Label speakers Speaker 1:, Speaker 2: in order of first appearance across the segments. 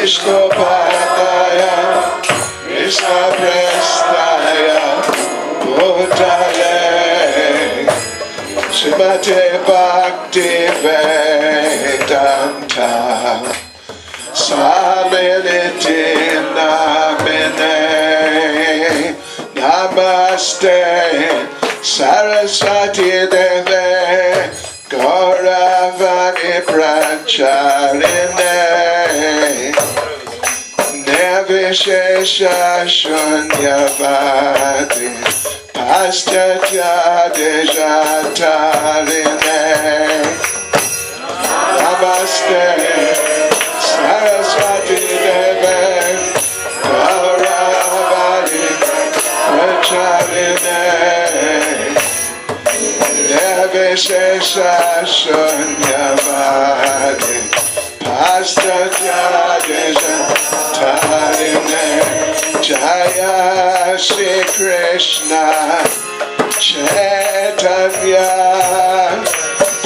Speaker 1: Vishnu Padaya, Krishna Prestaya, Bhutale, Srimate Bhakti Vedanta, Swami Namine, Namaste, Saraswati Deve, Gauravani Prachaline, Nevishesha Shunyavadi, Paschatya Dejatarine, Namaste, Saraswati Deve, Gauravani Prachaline, Nevishesha Shunyavadi, Paschatya Dejatarine, Jaya Shri Krishna Chaitanya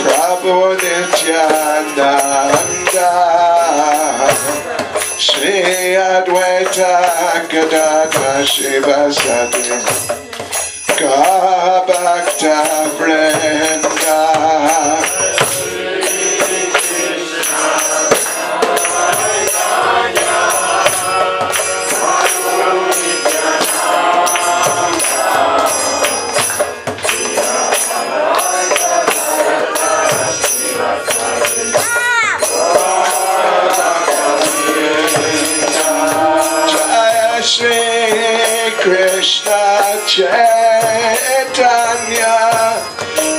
Speaker 1: Prabhu Nityananda Shri Advaita Gadadhara Shivasati Gaur Bhakta Vrinda. Shri Krishna Chaitanya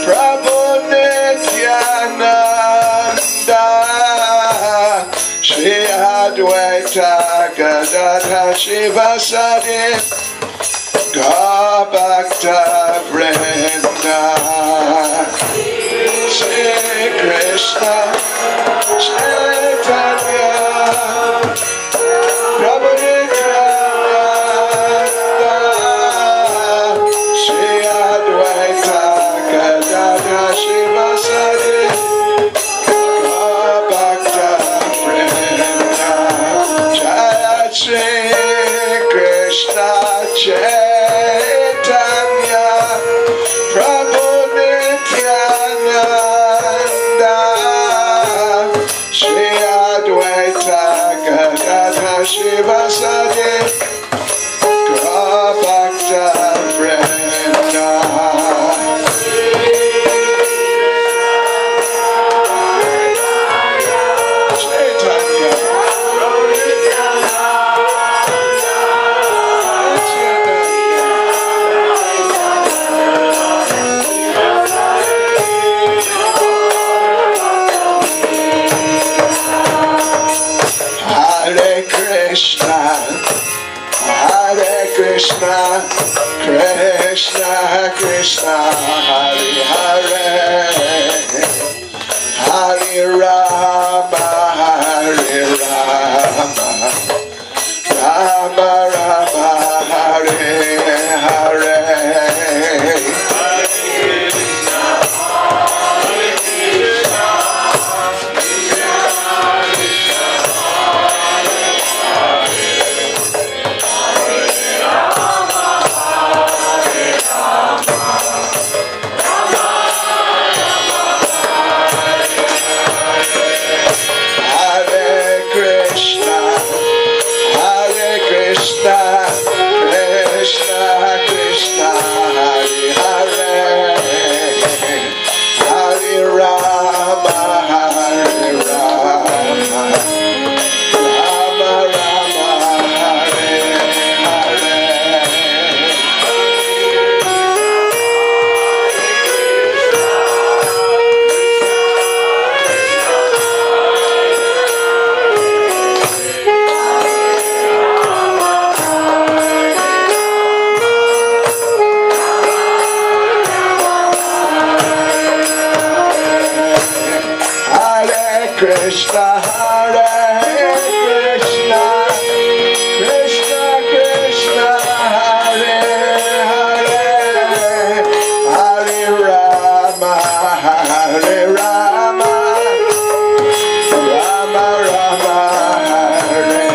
Speaker 1: Prabhu Nityananda Shri Advaita Gadadhara Shivasati Gaur Bhakta Vrinda. Shri Krishna Chaitanya Prabhu Chaitanya Prabhu Nityananda Shri Advaita Gadadhara Shivasati Gaur Bhakta Vrinda. Krishna, Hare Krishna, Krishna Krishna, Hare Hare, Hare Rama, Hare Rama, Rama Rama, Hare Hare. Krishna, Hare Krishna, Krishna Krishna, Hare Hare, Hare Rama, Hare Rama, Rama Rama, Hare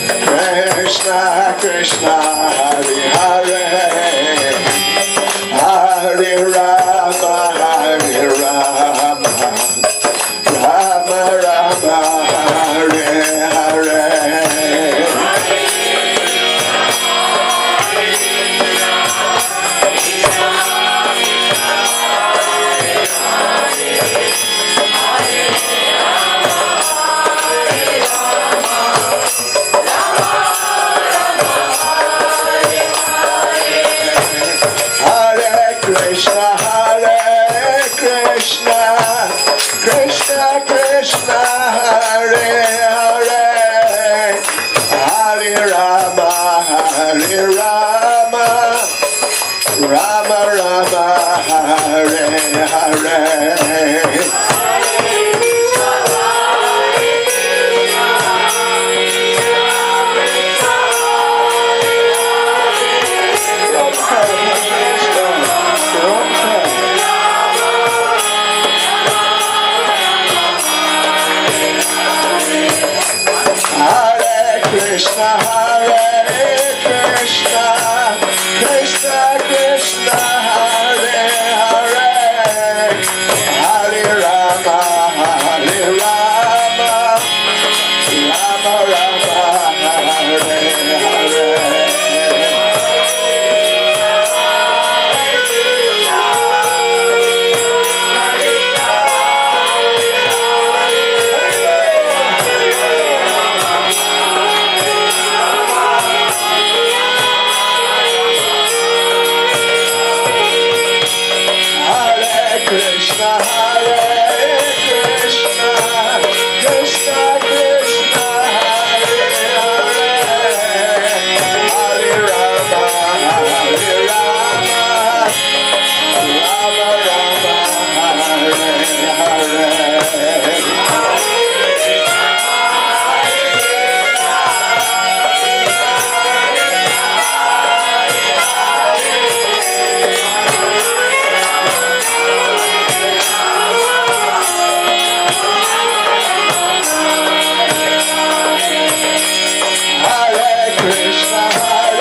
Speaker 1: Krishna Krishna Hare Hare Hare Rama Hare Rama Rama Rama Hare Hare Krishna Krishna Hare Hare Hare Rama Hare Rama Rama Rama Hare Hare Krishna Hare Krishna Krishna Krishna Hare Hare Hare Rama Hare Rama Rama Rama Hare Hare Krishna Hare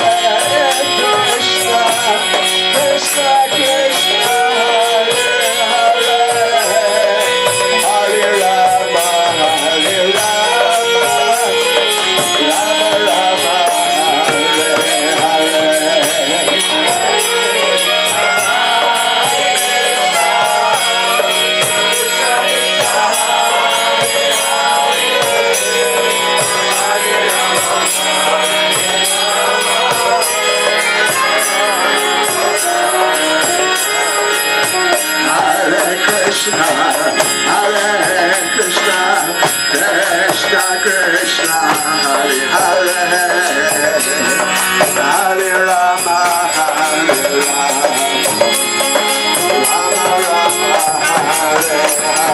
Speaker 1: Krishna Krishna Krishna Hare Hare Hare Rama Hare Rama Rama Rama Hare Hare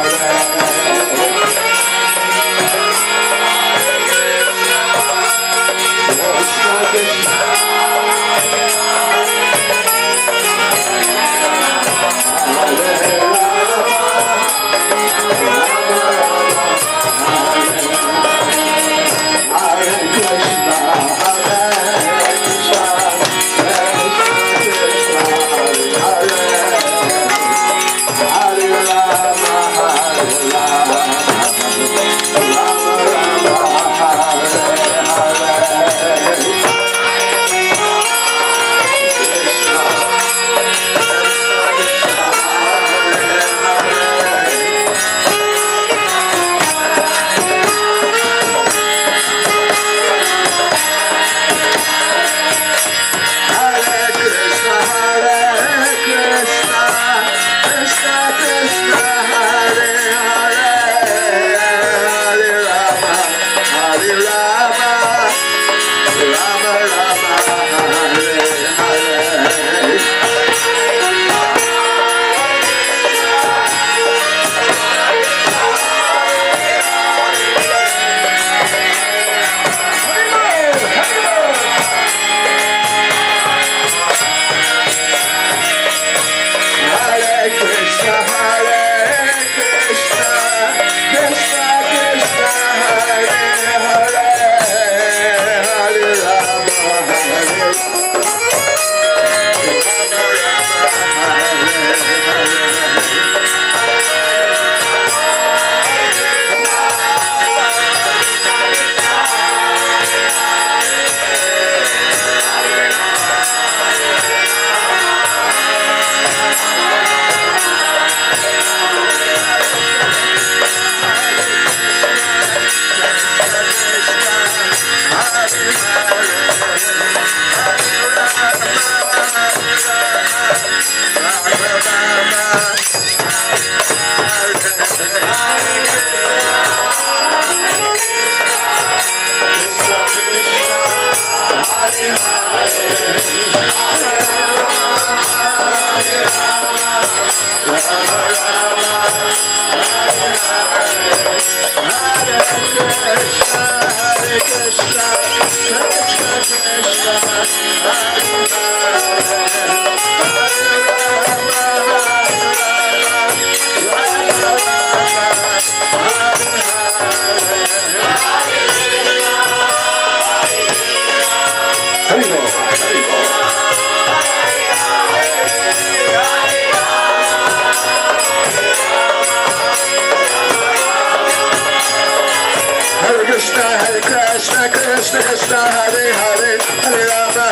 Speaker 1: Krishna, Hare Hare, Hare Rama,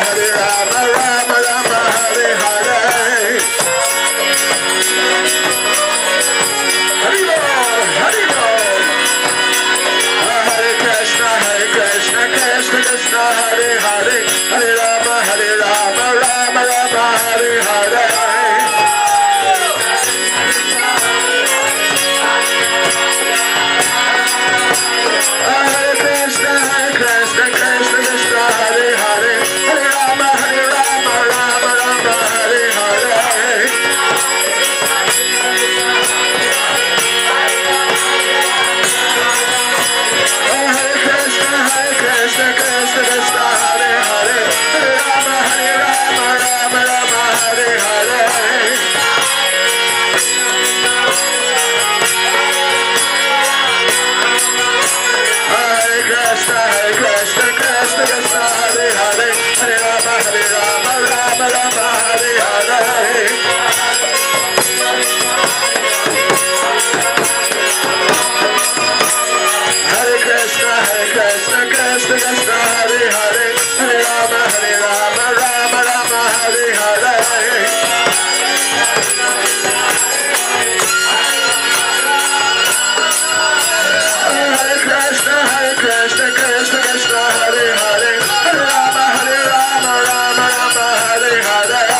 Speaker 1: Rama Rama, Hare Hare. Hare Bol, Hare Bol. Hare Krishna, Krishna Krishna, Hare Hare, Hare Rama, Rama Rama, Hare Hare. Hare Krishna, Krishna Krishna, Hare Hare, Hare Rama, Rama Rama, Hare Hare. Hare Krishna, Krishna Krishna, Hare Hare, Hare Rama, Rama Rama, Hare Hare. Krishna, Krishna Krishna, Hare Hare, Hare Rama, Rama Rama, Hare Hare. Hare Krishna, Krishna Krishna, Hare Hare, Hare Rama, Rama Rama, Hare Hare.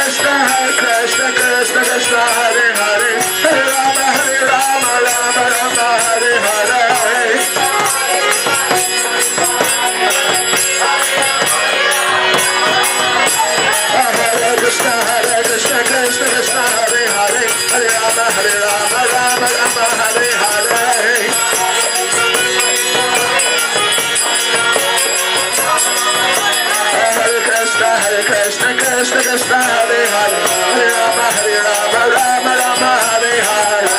Speaker 1: Krishna, Krishna Krishna, Hare Hare, Hare Rama, Rama Rama, Hare Hare. Hare Krishna, Krishna Krishna, Hare Hare, Hare Rama, Rama Rama, Hare Hare. Krishna, Krishna Krishna, Hare Hare, Hare Rama, Rama Rama, Hare Hare.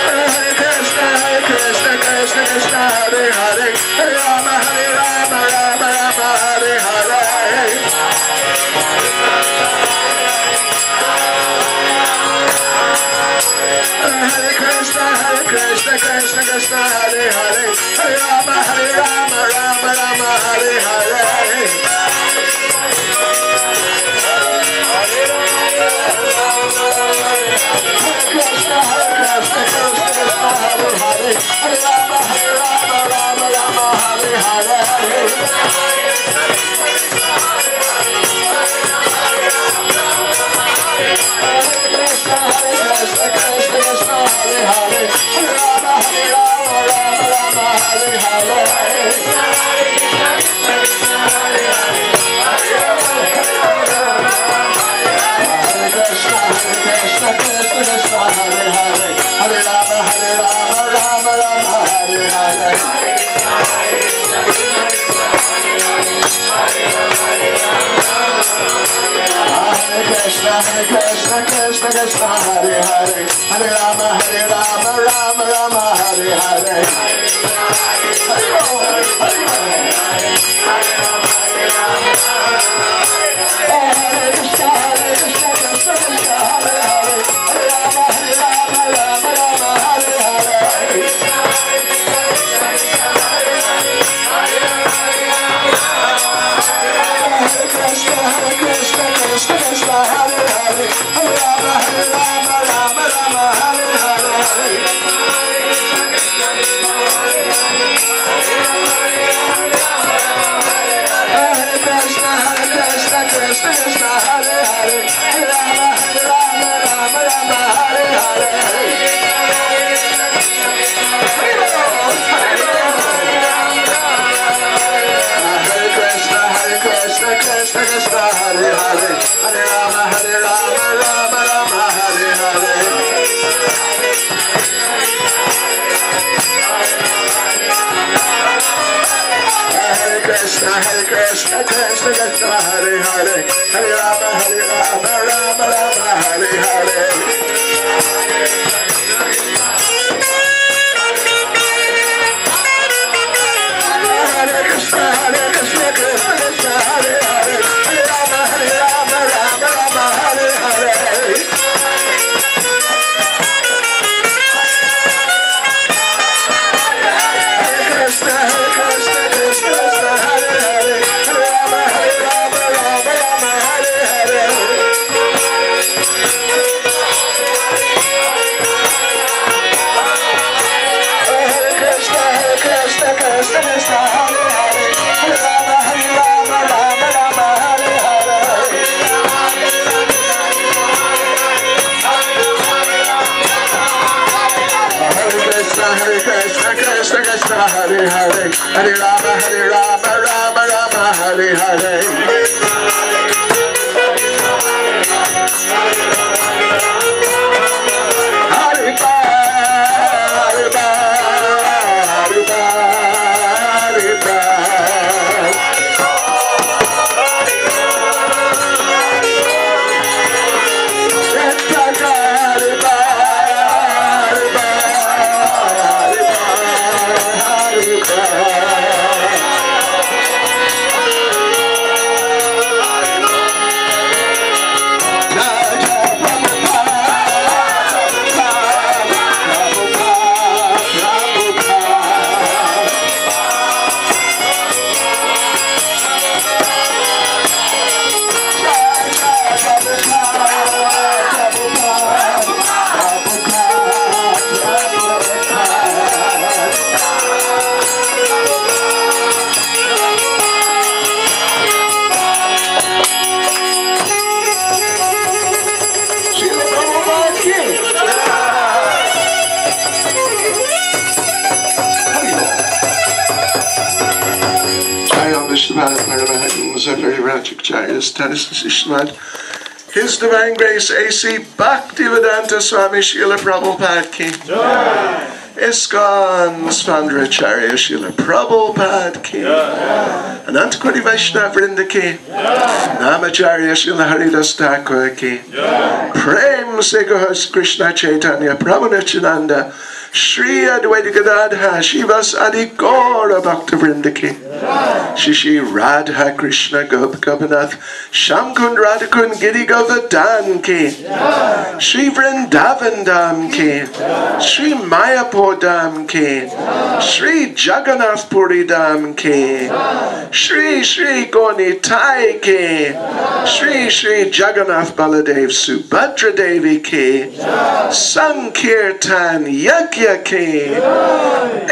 Speaker 1: Hare Krishna, Krishna Krishna, Hare Hare, Hare Rama, Rama Rama, Hare Hare. Hare Krishna, Krishna Krishna, Hare Hare, Hare Rama, Rama Rama, Hare Hare. Hare Krishna, Krishna Krishna, Hare Hare, Hare Rama, Rama Rama, Hare Hare. Krishna, Krishna Krishna, Hare Hare, Hare Rama, Rama Rama, Hare Hare. Krishna, Krishna Krishna, Hare Hare, Hare Rama, Rama Hare Hare. Krishna, Krishna Krishna, Hare Hare, Hare Rama, Rama Hare Hare. Krishna, Krishna Krishna, Hare Hare, Hare Rama, Rama Hare Hare. Hare Bol, Hare Bol. Hare Krishna, Krishna Krishna, Hare Hare, Hare Rama, Rama Hare Hare. Krishna, Krishna Krishna, Hare Hare, Hare Rama, Rama Hare Hare. Hare Krishna, Krishna Krishna, Hare Hare, Hare Rama, Rama Hare Hare. Krishna, Krishna Krishna, Hare Hare, Hare Rama, Rama Hare Hare. Hare Krishna, Krishna Krishna, Hare Hare, Hare Rama, Rama Hare Hare. Hare Krishna, Krishna Hare Hare. Hare Hare, Hare Rama, Rama Rama, Hare Hare. His Divine Grace A.C. Bhakti Swami Srila Prabhupada Ki. ISKCON's founder Acharya Srila Prabhupada Ki. Ananta Koti Vaishnava Vrinda Ki. Namacharya Srila Haridas Thakur Ki. Prem Se Gohas Krishna Chaitanya Prabhu Nityananda Shri Advaita Gadadha Shivas Adi Gaura Bhakta Vrinda Ki. Shishi Radha Krishna Gopinath Shamkund Radhakund Giri Govardhan Ki. Shri Vrindavan Dham Ki. Shri Mayapur Dham Ki. Shri Jagannath Puri Dham Ki. Shri Shri Gornitai Ki. Shri Shri Jagannath Baladev Subhadra Devi Ki. Sankirtan Yajna Ki.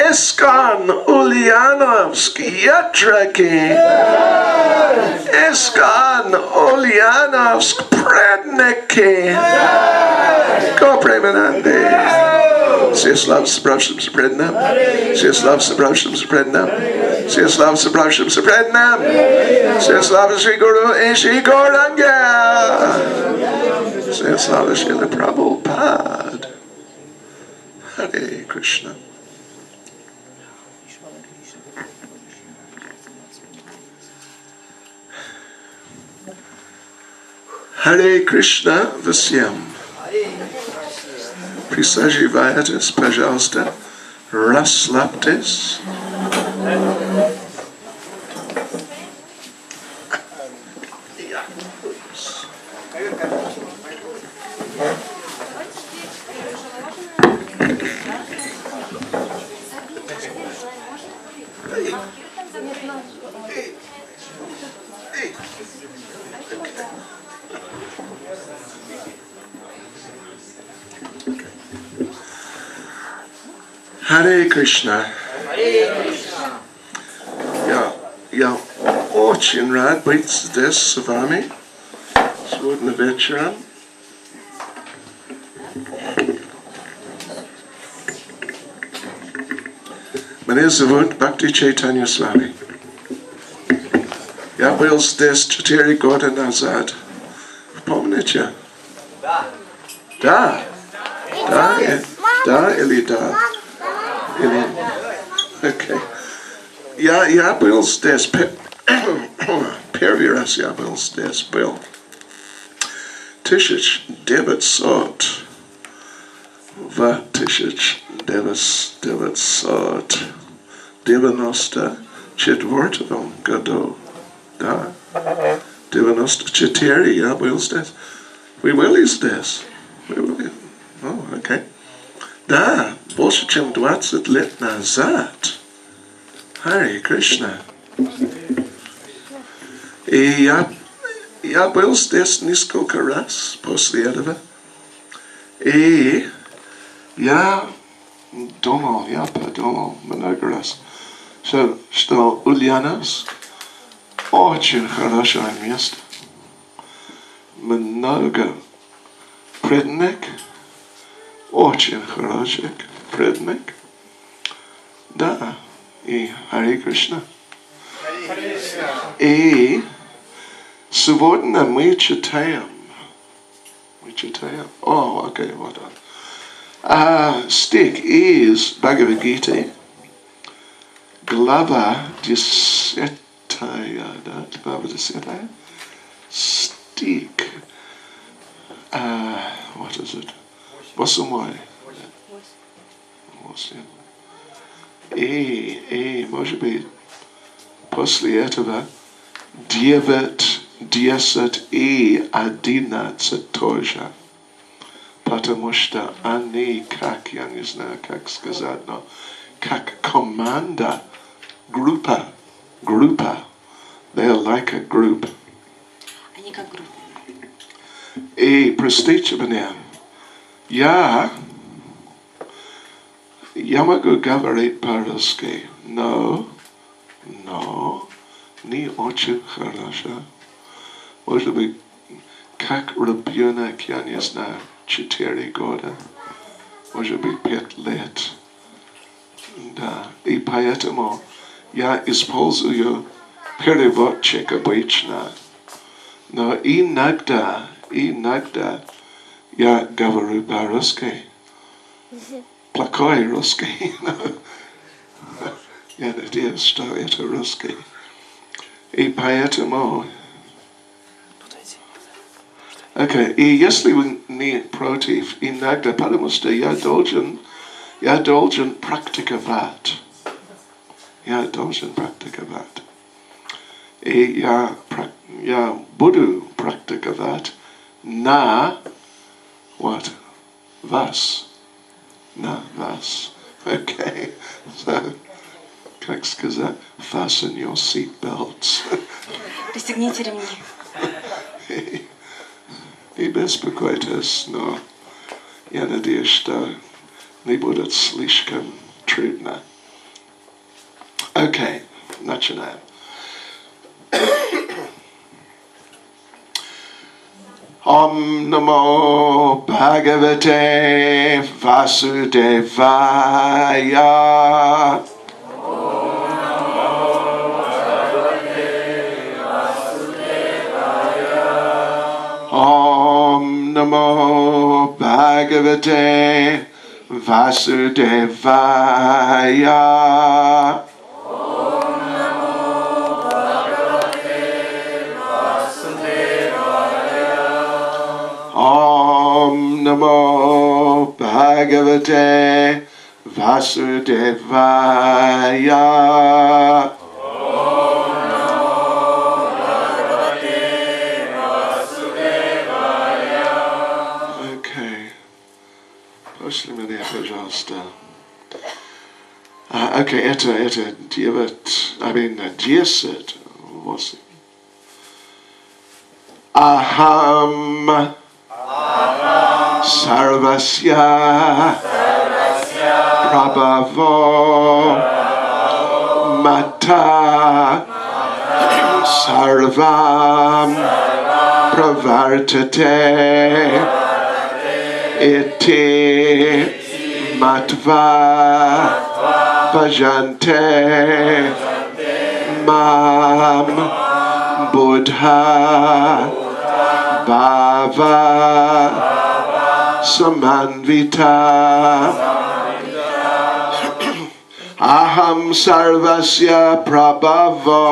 Speaker 1: ISKCON Ульяновск Yatra Ki. ISKCON Ульяновск Prednik Ki. Go Premanande. Sieslav Sabrasham Saprednam. Sieslav Sabrasham Saprednam. Sieslav Sabrasham Saprednam. Sieslav Sri Guru Ishi Gauranga. Sieslav Srila Prabhupada. Hare Krishna. Hare Krishna Vasyam. Присаживайтесь, пожалуйста, расслабьтесь. Hare Krishna. Я очень рад быть здесь с вами сегодня вечером. Меня зовут Бхакти Чайтанья Свами. Я был здесь 4 года назад. Помните? Да. Да или да? Окей. Я был здесь. Первый раз я был здесь. Был 1994 году. Да. 94 я был здесь. Вы были здесь? Окей. Да, больше чем 20 лет назад. Харе Кришна. И я был здесь несколько раз после этого. И я подумал много раз, что Ульяновск очень хорошее место. Много преданных. Очень хороший предмет. Да, E. Hare Krishna. E. Suvardhana Michatayam. Oh, okay, well done. Stick is Bhagavad Gita. Glava Disetaya. Stick. What is it? Vasumai. Може быть, после этого 10 и 11 тоже. Потому что они, как, я не знаю, как сказать, но как команда, группа. They're like a group.
Speaker 2: Они как группа.
Speaker 1: И простите меня, я могу говорить по-русски, но не очень хорошо. Может быть, как ребенок, я не знаю, 4 года, может быть, 5 лет. Да, и поэтому я использую переводчик обычно, но иногда я говорю по-русски. Плохой русский. Я надеюсь, что это русский. И поэтому... Okay. И если вы не против, иногда, потому что я должен практиковать. И я буду практиковать на вас. Okay. So, как сказать, fasten your seatbelts.
Speaker 2: Пристегните ремни.
Speaker 1: Не беспокойтесь, но я надеюсь, что не будет слишком трудно. Окей, начинаем. Om Namo Bhagavate Vasudevaya. Om Namo Bhagavate Vasudevaya. Om Namo Bhagavate Vasudevaya. Okay. Пошли меня, пожалуйста. Okay, это 10. Aham Sarvasya Prabhavo Mata Sarvam Pravartate Iti Matva Bhajante Mam Buddha Bhava Samanvita Aham Sarvasya Prabhavo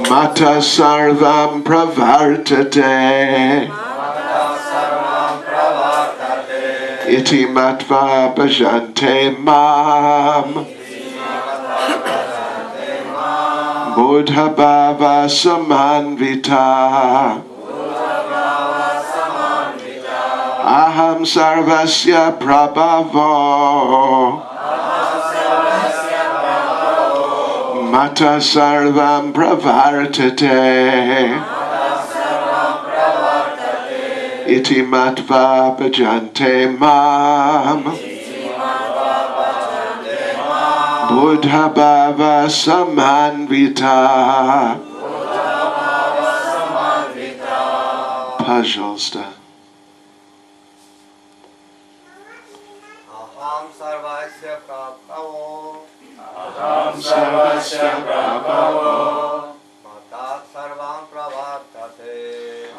Speaker 1: Mata Sarvam Pravartate Iti Matva Bhajante Mam Buddha Bhava Samanvita Aham Sarvasya Prabhavo Mata Sarvam Pravartate Iti Matva Bhajante Mam Buddha Bhava Samanvita. Пожалуйста.
Speaker 3: Aham sarvasya prabhavo.
Speaker 4: Matat sarvam pravartate.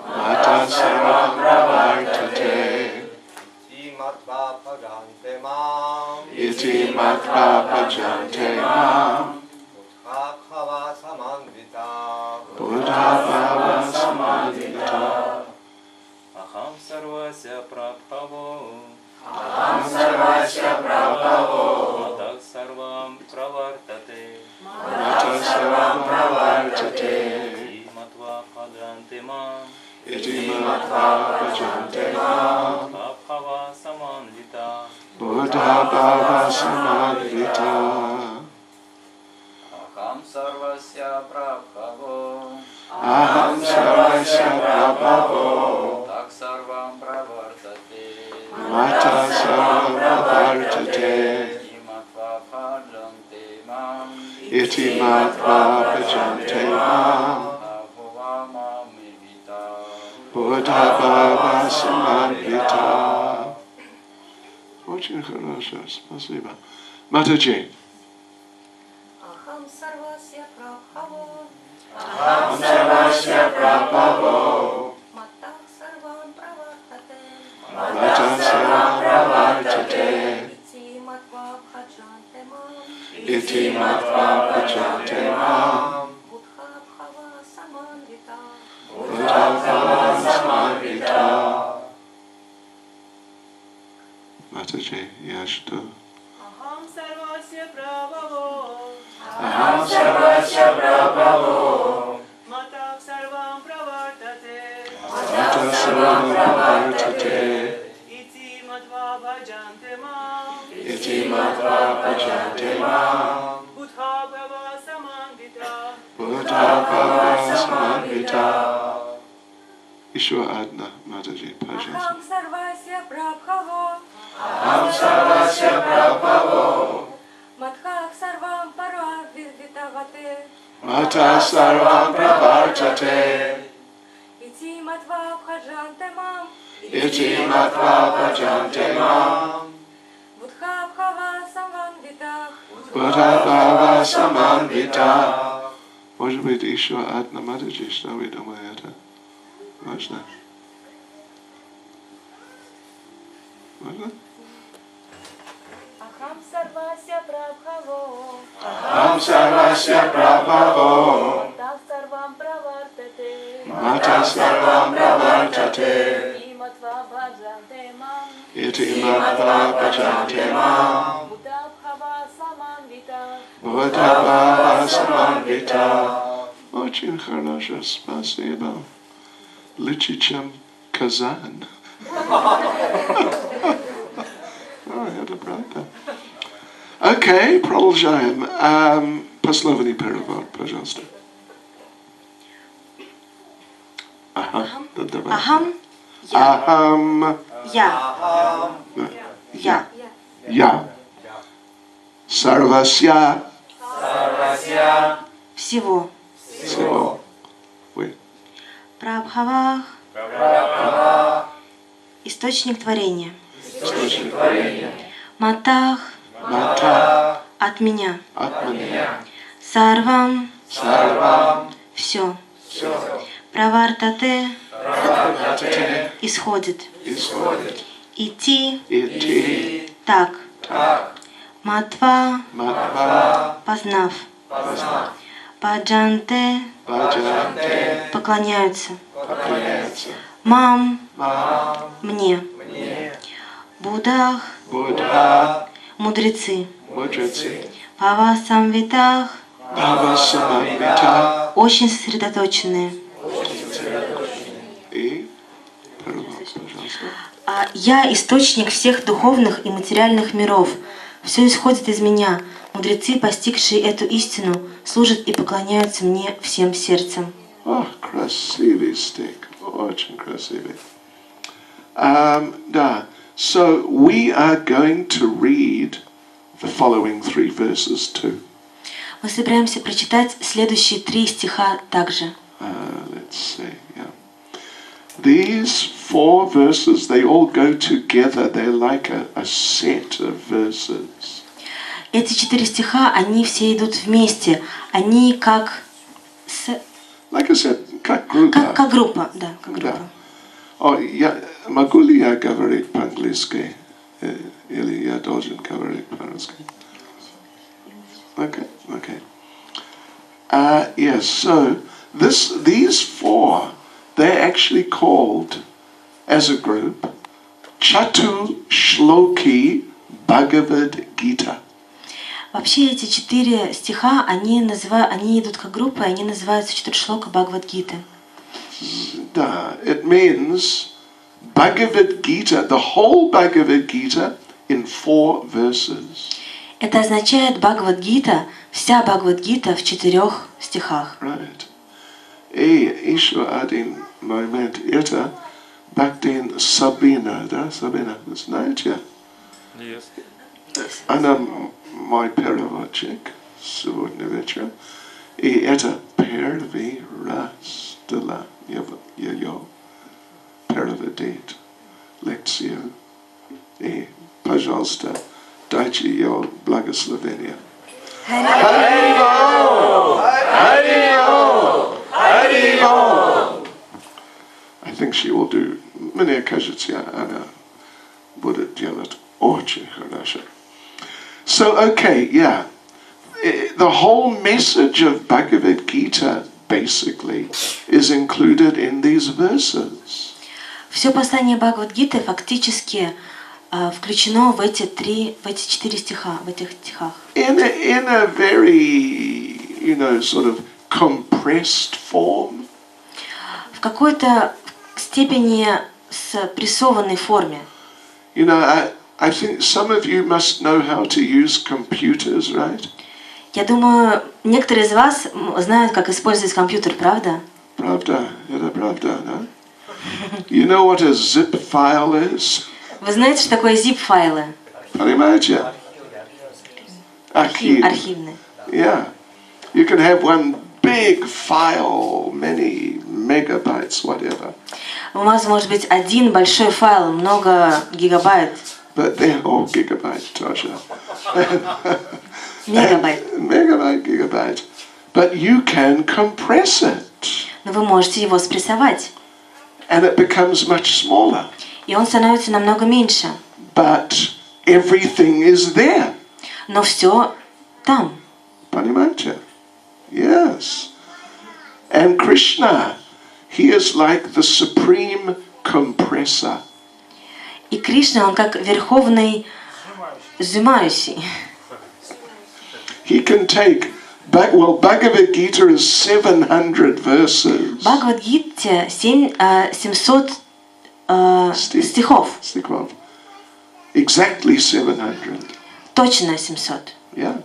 Speaker 3: Matat sarvam pravartate.
Speaker 4: Iti matva bhajante mam.
Speaker 3: Iti matva bhajante mam.
Speaker 4: Buddha bhava samandita.
Speaker 3: Buddha bhava samandita.
Speaker 5: Aham sarvasya prabhavo.
Speaker 3: Aham sarvasya prabhavo.
Speaker 5: Matah sarvam pravartate.
Speaker 3: Matah sarvam pravartate.
Speaker 5: Iti matva bhajante mam.
Speaker 3: Iti matva bhajante mam.
Speaker 5: Buddha bhava samandita.
Speaker 3: Buddha bhava samandita.
Speaker 6: Aham sarvasya prabhavo.
Speaker 3: Aham sarvasya prabhavo.
Speaker 6: Tak sarvam pravartate.
Speaker 3: Matah sarvam pravartate.
Speaker 6: Imatva bhajante mam.
Speaker 3: Iti matva bhajante mam.
Speaker 6: Bhava mamivita.
Speaker 3: Buddha bhava samandita. Очень хорошо, спасибо. Матаджи.
Speaker 2: Ахам сарвасya прабхаво.
Speaker 3: Aham sarvasya prabhavo.
Speaker 2: Матах сарвам правартате.
Speaker 3: Matah sarvam pravartate.
Speaker 2: Ити матва бхаджанте мам.
Speaker 3: Iti matva bhajante mam.
Speaker 2: Будха бхава саманвита.
Speaker 3: Buddha bhava samandita. Матаджи, я что?
Speaker 7: Aham sarvasya prabhavo.
Speaker 3: Aham sarvasya prabhavo.
Speaker 7: Matah sarvam pravartate.
Speaker 3: Matah sarvam pravartate.
Speaker 7: Iti matva bhajante mam.
Speaker 3: Iti matva bhajante mam.
Speaker 7: Buddha bhava samandita.
Speaker 3: Buddha bhava samandita. Еще одна, Матаджи, пожалуйста.
Speaker 2: Ахам сарвасya прабхаво.
Speaker 3: Aham sarvasya prabhavo.
Speaker 2: Матхах сарвам парвавитавате.
Speaker 3: Matah sarvam pravartate.
Speaker 2: Ити матва бхаджанте мам.
Speaker 3: Iti matva bhajante mam.
Speaker 2: Будха бхава саманвита.
Speaker 3: Buddha bhava samandita. Может быть, еще одна, Матаджи, что вы думаете? Можно? Можно?
Speaker 2: Ахам сарвасya прабхаво.
Speaker 3: Aham sarvasya prabhavo.
Speaker 2: Матах сарвам правартате.
Speaker 3: Matah sarvam pravartate.
Speaker 2: Ити матва бхаджанте мам.
Speaker 3: Iti matva bhajante mam.
Speaker 2: Будха бхава саманвита.
Speaker 3: Buddha bhava samandita. Очень хорошо, спасибо. Лучше, чем Казан. Это правда. Окей, продолжаем. Пословный перевод, пожалуйста. Ага, да, давай.
Speaker 2: Ахам
Speaker 3: Ахам.
Speaker 2: я.
Speaker 3: Я. Сарвасья.
Speaker 4: Sarvasya.
Speaker 2: Всего.
Speaker 3: Всего. Вы.
Speaker 2: Прабхавах.
Speaker 4: Prabhava.
Speaker 2: Источник творения.
Speaker 3: Источник творения.
Speaker 2: Матах.
Speaker 3: Мата.
Speaker 2: От меня.
Speaker 3: От меня.
Speaker 2: Сарвам.
Speaker 3: Сарвам.
Speaker 2: Все.
Speaker 3: Все.
Speaker 2: Правартате.
Speaker 3: Правдате.
Speaker 2: Исходит.
Speaker 3: Исходит.
Speaker 2: Идти.
Speaker 3: Идти.
Speaker 2: Так.
Speaker 3: Так.
Speaker 2: Матва.
Speaker 3: Матва.
Speaker 2: Познав.
Speaker 3: Познав.
Speaker 2: Баджанте.
Speaker 3: Баджанте.
Speaker 2: Поклоняются.
Speaker 3: Поклоняется.
Speaker 2: Мам.
Speaker 3: Мам.
Speaker 2: Мне.
Speaker 3: Мне.
Speaker 2: Будах.
Speaker 3: Будда.
Speaker 2: Мудрецы.
Speaker 3: Мудрецы.
Speaker 2: Павасамвитах.
Speaker 3: Бхавасаманвита.
Speaker 2: Очень сосредоточенные.
Speaker 3: И перевод, пожалуйста.
Speaker 2: Я источник всех духовных и материальных миров. Все исходит из меня. Мудрецы, постигшие эту истину, служат и поклоняются мне всем сердцем.
Speaker 3: О, красивый стих. Очень красивый. Да. So we are going to read the following 3 verses too.
Speaker 2: Мы собираемся прочитать следующие 3 стиха также.
Speaker 3: Let's see. Yeah. These 4 verses, they all go together. They're like a set of verses.
Speaker 2: Эти 4 стиха, они все идут вместе. Они как
Speaker 3: Like I said, как группа.
Speaker 2: как группа, да, как
Speaker 3: Да.
Speaker 2: группа.
Speaker 3: О, могу ли я говорить по-английски? Или я должен говорить по-русски? Okay, okay. Yes, so these 4, they're actually called, as a group, Chatu Shloki Bhagavad Gita.
Speaker 2: Вообще эти 4 стиха, они идут как группа, и они называются Чатуршлока Бхагавад-гиты.
Speaker 3: Da, it means Bhagavad Gita, the whole Bhagavad Gita in 4 verses.
Speaker 2: Это означает Бхагавад-гита, вся Бхагавад-гита в 4 стихах.
Speaker 3: Right. Еще один момент. Это Bhakti Sabina, да, Sabina, вы знаете?
Speaker 5: Yes.
Speaker 3: Она мой переводчик сегодня вечером. И это первый раз для ее переводит лекцию. И, пожалуйста, дайте ее благословение. I think she will do. Мне кажется, она будет делать очень хорошо. So, okay, yeah. The whole message of Bhagavad Gita, basically, is included in these verses.
Speaker 2: Все послание Бхагавад-гиты фактически включено в эти 4 стиха, в этих стихах.
Speaker 3: In a very, sort of compressed form.
Speaker 2: В какой-то степени спрессованной форме.
Speaker 3: I think some of you must know how to use computers, right?
Speaker 2: Я думаю, некоторые из вас знают, как использовать компьютер, правда?
Speaker 3: Правда, это правда, да? You know what a zip file is?
Speaker 2: Вы знаете, что такое zip-файлы?
Speaker 3: Понимаете? Архив.
Speaker 2: Архивные.
Speaker 3: Yeah. You can have one big file, many megabytes, whatever.
Speaker 2: У вас может быть один большой файл, много гигабайт.
Speaker 3: But then, gigabyte, Tasha.
Speaker 2: Мегабайт.
Speaker 3: Megabyte, gigabyte. But you can compress it.
Speaker 2: Но вы можете его спрессовать.
Speaker 3: And it becomes much smaller.
Speaker 2: И он становится намного меньше.
Speaker 3: But everything is there.
Speaker 2: Но все там.
Speaker 3: Понимаете? Yes. And Krishna, he is like the supreme compressor.
Speaker 2: И Кришна, он как верховный сжимающий.
Speaker 3: He can take, Bhagavad Gita is 700 verses.
Speaker 2: В Бхагавад-гите 700 стихов.
Speaker 3: Exactly 700.
Speaker 2: Точно 700.
Speaker 3: Yeah.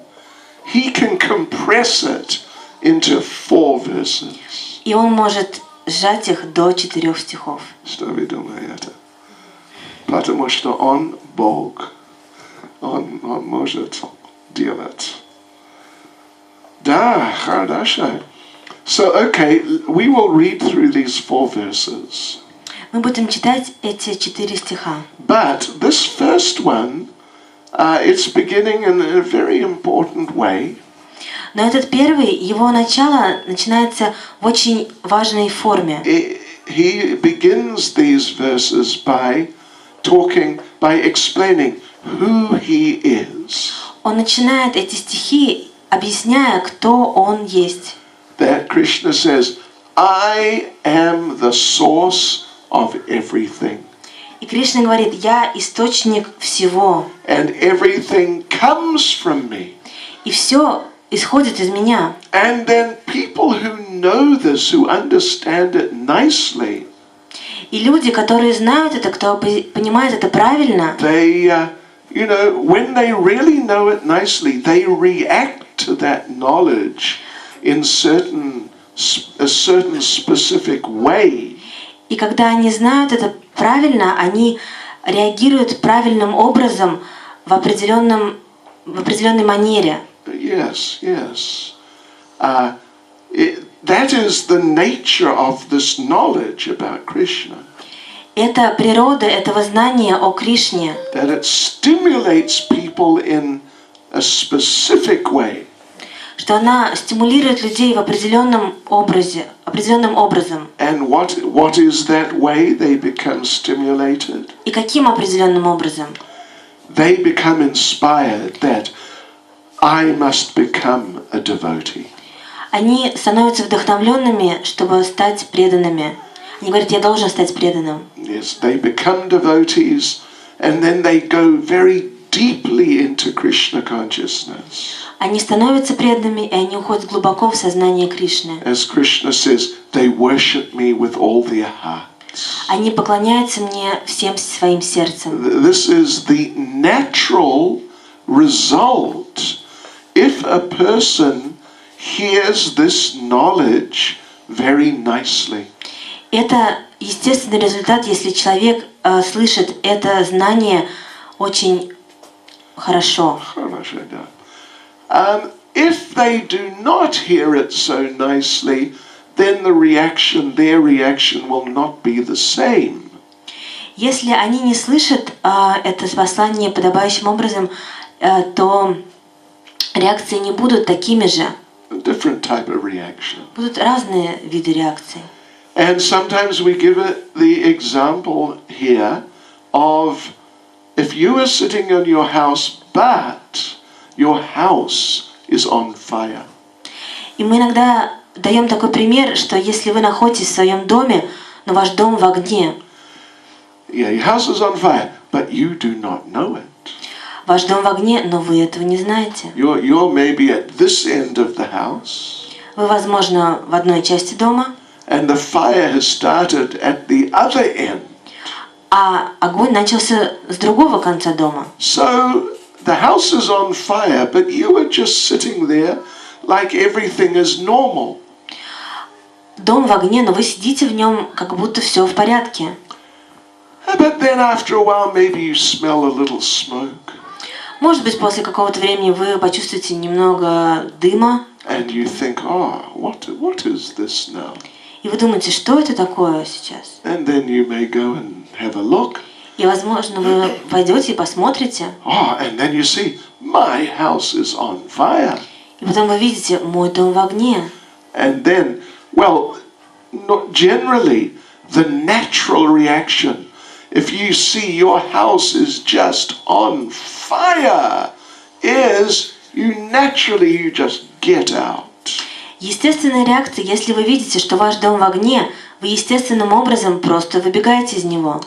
Speaker 3: He can compress it into 4 verses.
Speaker 2: И он может сжать их до 4 стихов.
Speaker 3: Что вы думаете? Потому что он Бог. Он может делать. Да, хорошо. So, okay, we will read through these 4 verses.
Speaker 2: Мы будем читать эти 4 стиха.
Speaker 3: But this first one, it's beginning in a very important way.
Speaker 2: Но этот первый, его начало начинается в очень важной форме.
Speaker 3: He begins these verses by explaining who he is.
Speaker 2: Он начинает эти стихи, объясняя, кто он есть.
Speaker 3: That Krishna says, I am the source of everything.
Speaker 2: И Кришна говорит: я источник всего.
Speaker 3: And everything comes from me.
Speaker 2: И все исходит из меня.
Speaker 3: And then people who know this, who understand it nicely,
Speaker 2: И люди, которые знают это, кто понимает это правильно,
Speaker 3: they, when they really know it nicely, they react to that knowledge in a certain specific way.
Speaker 2: и когда они знают это правильно, они реагируют правильным образом в определенной манере.
Speaker 3: Yes, yes. That is the nature of this knowledge about Krishna.
Speaker 2: Это природа этого знания о Кришне.
Speaker 3: That it stimulates people in a specific way.
Speaker 2: что она стимулирует людей в определенном определенным образом.
Speaker 3: And what is that way they become stimulated?
Speaker 2: И каким определенным образом?
Speaker 3: They become inspired that I must become a devotee.
Speaker 2: Они становятся вдохновленными, чтобы стать преданными. Они говорят, я должен стать преданным.
Speaker 3: Yes, they become devotees and then they go very deeply into Krishna consciousness.
Speaker 2: Они становятся преданными, и они уходят глубоко в сознание Кришны.
Speaker 3: As Krishna says, they worship me with all their hearts.
Speaker 2: Они поклоняются мне всем своим сердцем.
Speaker 3: This is the natural result if a person hears this knowledge very nicely.
Speaker 2: Это естественный результат, если человек слышит это знание очень хорошо.
Speaker 3: If they do not hear it so nicely, then their reaction will not be the same.
Speaker 2: Если они не слышат это послание подобающим образом, то реакции не будут такими же.
Speaker 3: A different type of reaction.
Speaker 2: Будут разные виды реакций.
Speaker 3: And sometimes we give it the example here of if you are sitting in your house, but your house is on fire.
Speaker 2: И мы иногда даем такой пример, что если вы находитесь в своем доме, но ваш дом в огне,
Speaker 3: Yeah, your house is on fire, but you do not know it.
Speaker 2: ваш дом в огне, но вы этого не знаете.
Speaker 3: You're maybe at this end of the house,
Speaker 2: Вы, возможно, в одной части дома,
Speaker 3: and the fire has started at the other end.
Speaker 2: а огонь начался с другого конца дома.
Speaker 3: So the house is on fire, but you are just sitting there like everything is normal.
Speaker 2: Дом в огне, но вы сидите в нем, как будто все в порядке.
Speaker 3: But then after a while, maybe you smell a little smoke,
Speaker 2: Может быть, после какого-то времени вы почувствуете немного дыма,
Speaker 3: and you think, oh, what is this now?
Speaker 2: и вы думаете, что это такое сейчас?
Speaker 3: And then you may go and have a look.
Speaker 2: И, возможно, вы пойдете и посмотрите,
Speaker 3: Oh, and then you see, my house is on fire.
Speaker 2: и потом вы видите, мой дом в огне.
Speaker 3: And then, well, not generally, the natural reaction, if you see your house is just on fire, is you just get out.
Speaker 2: Естественная реакция, если вы видите, что ваш дом в огне, вы естественным образом просто выбегаете из него.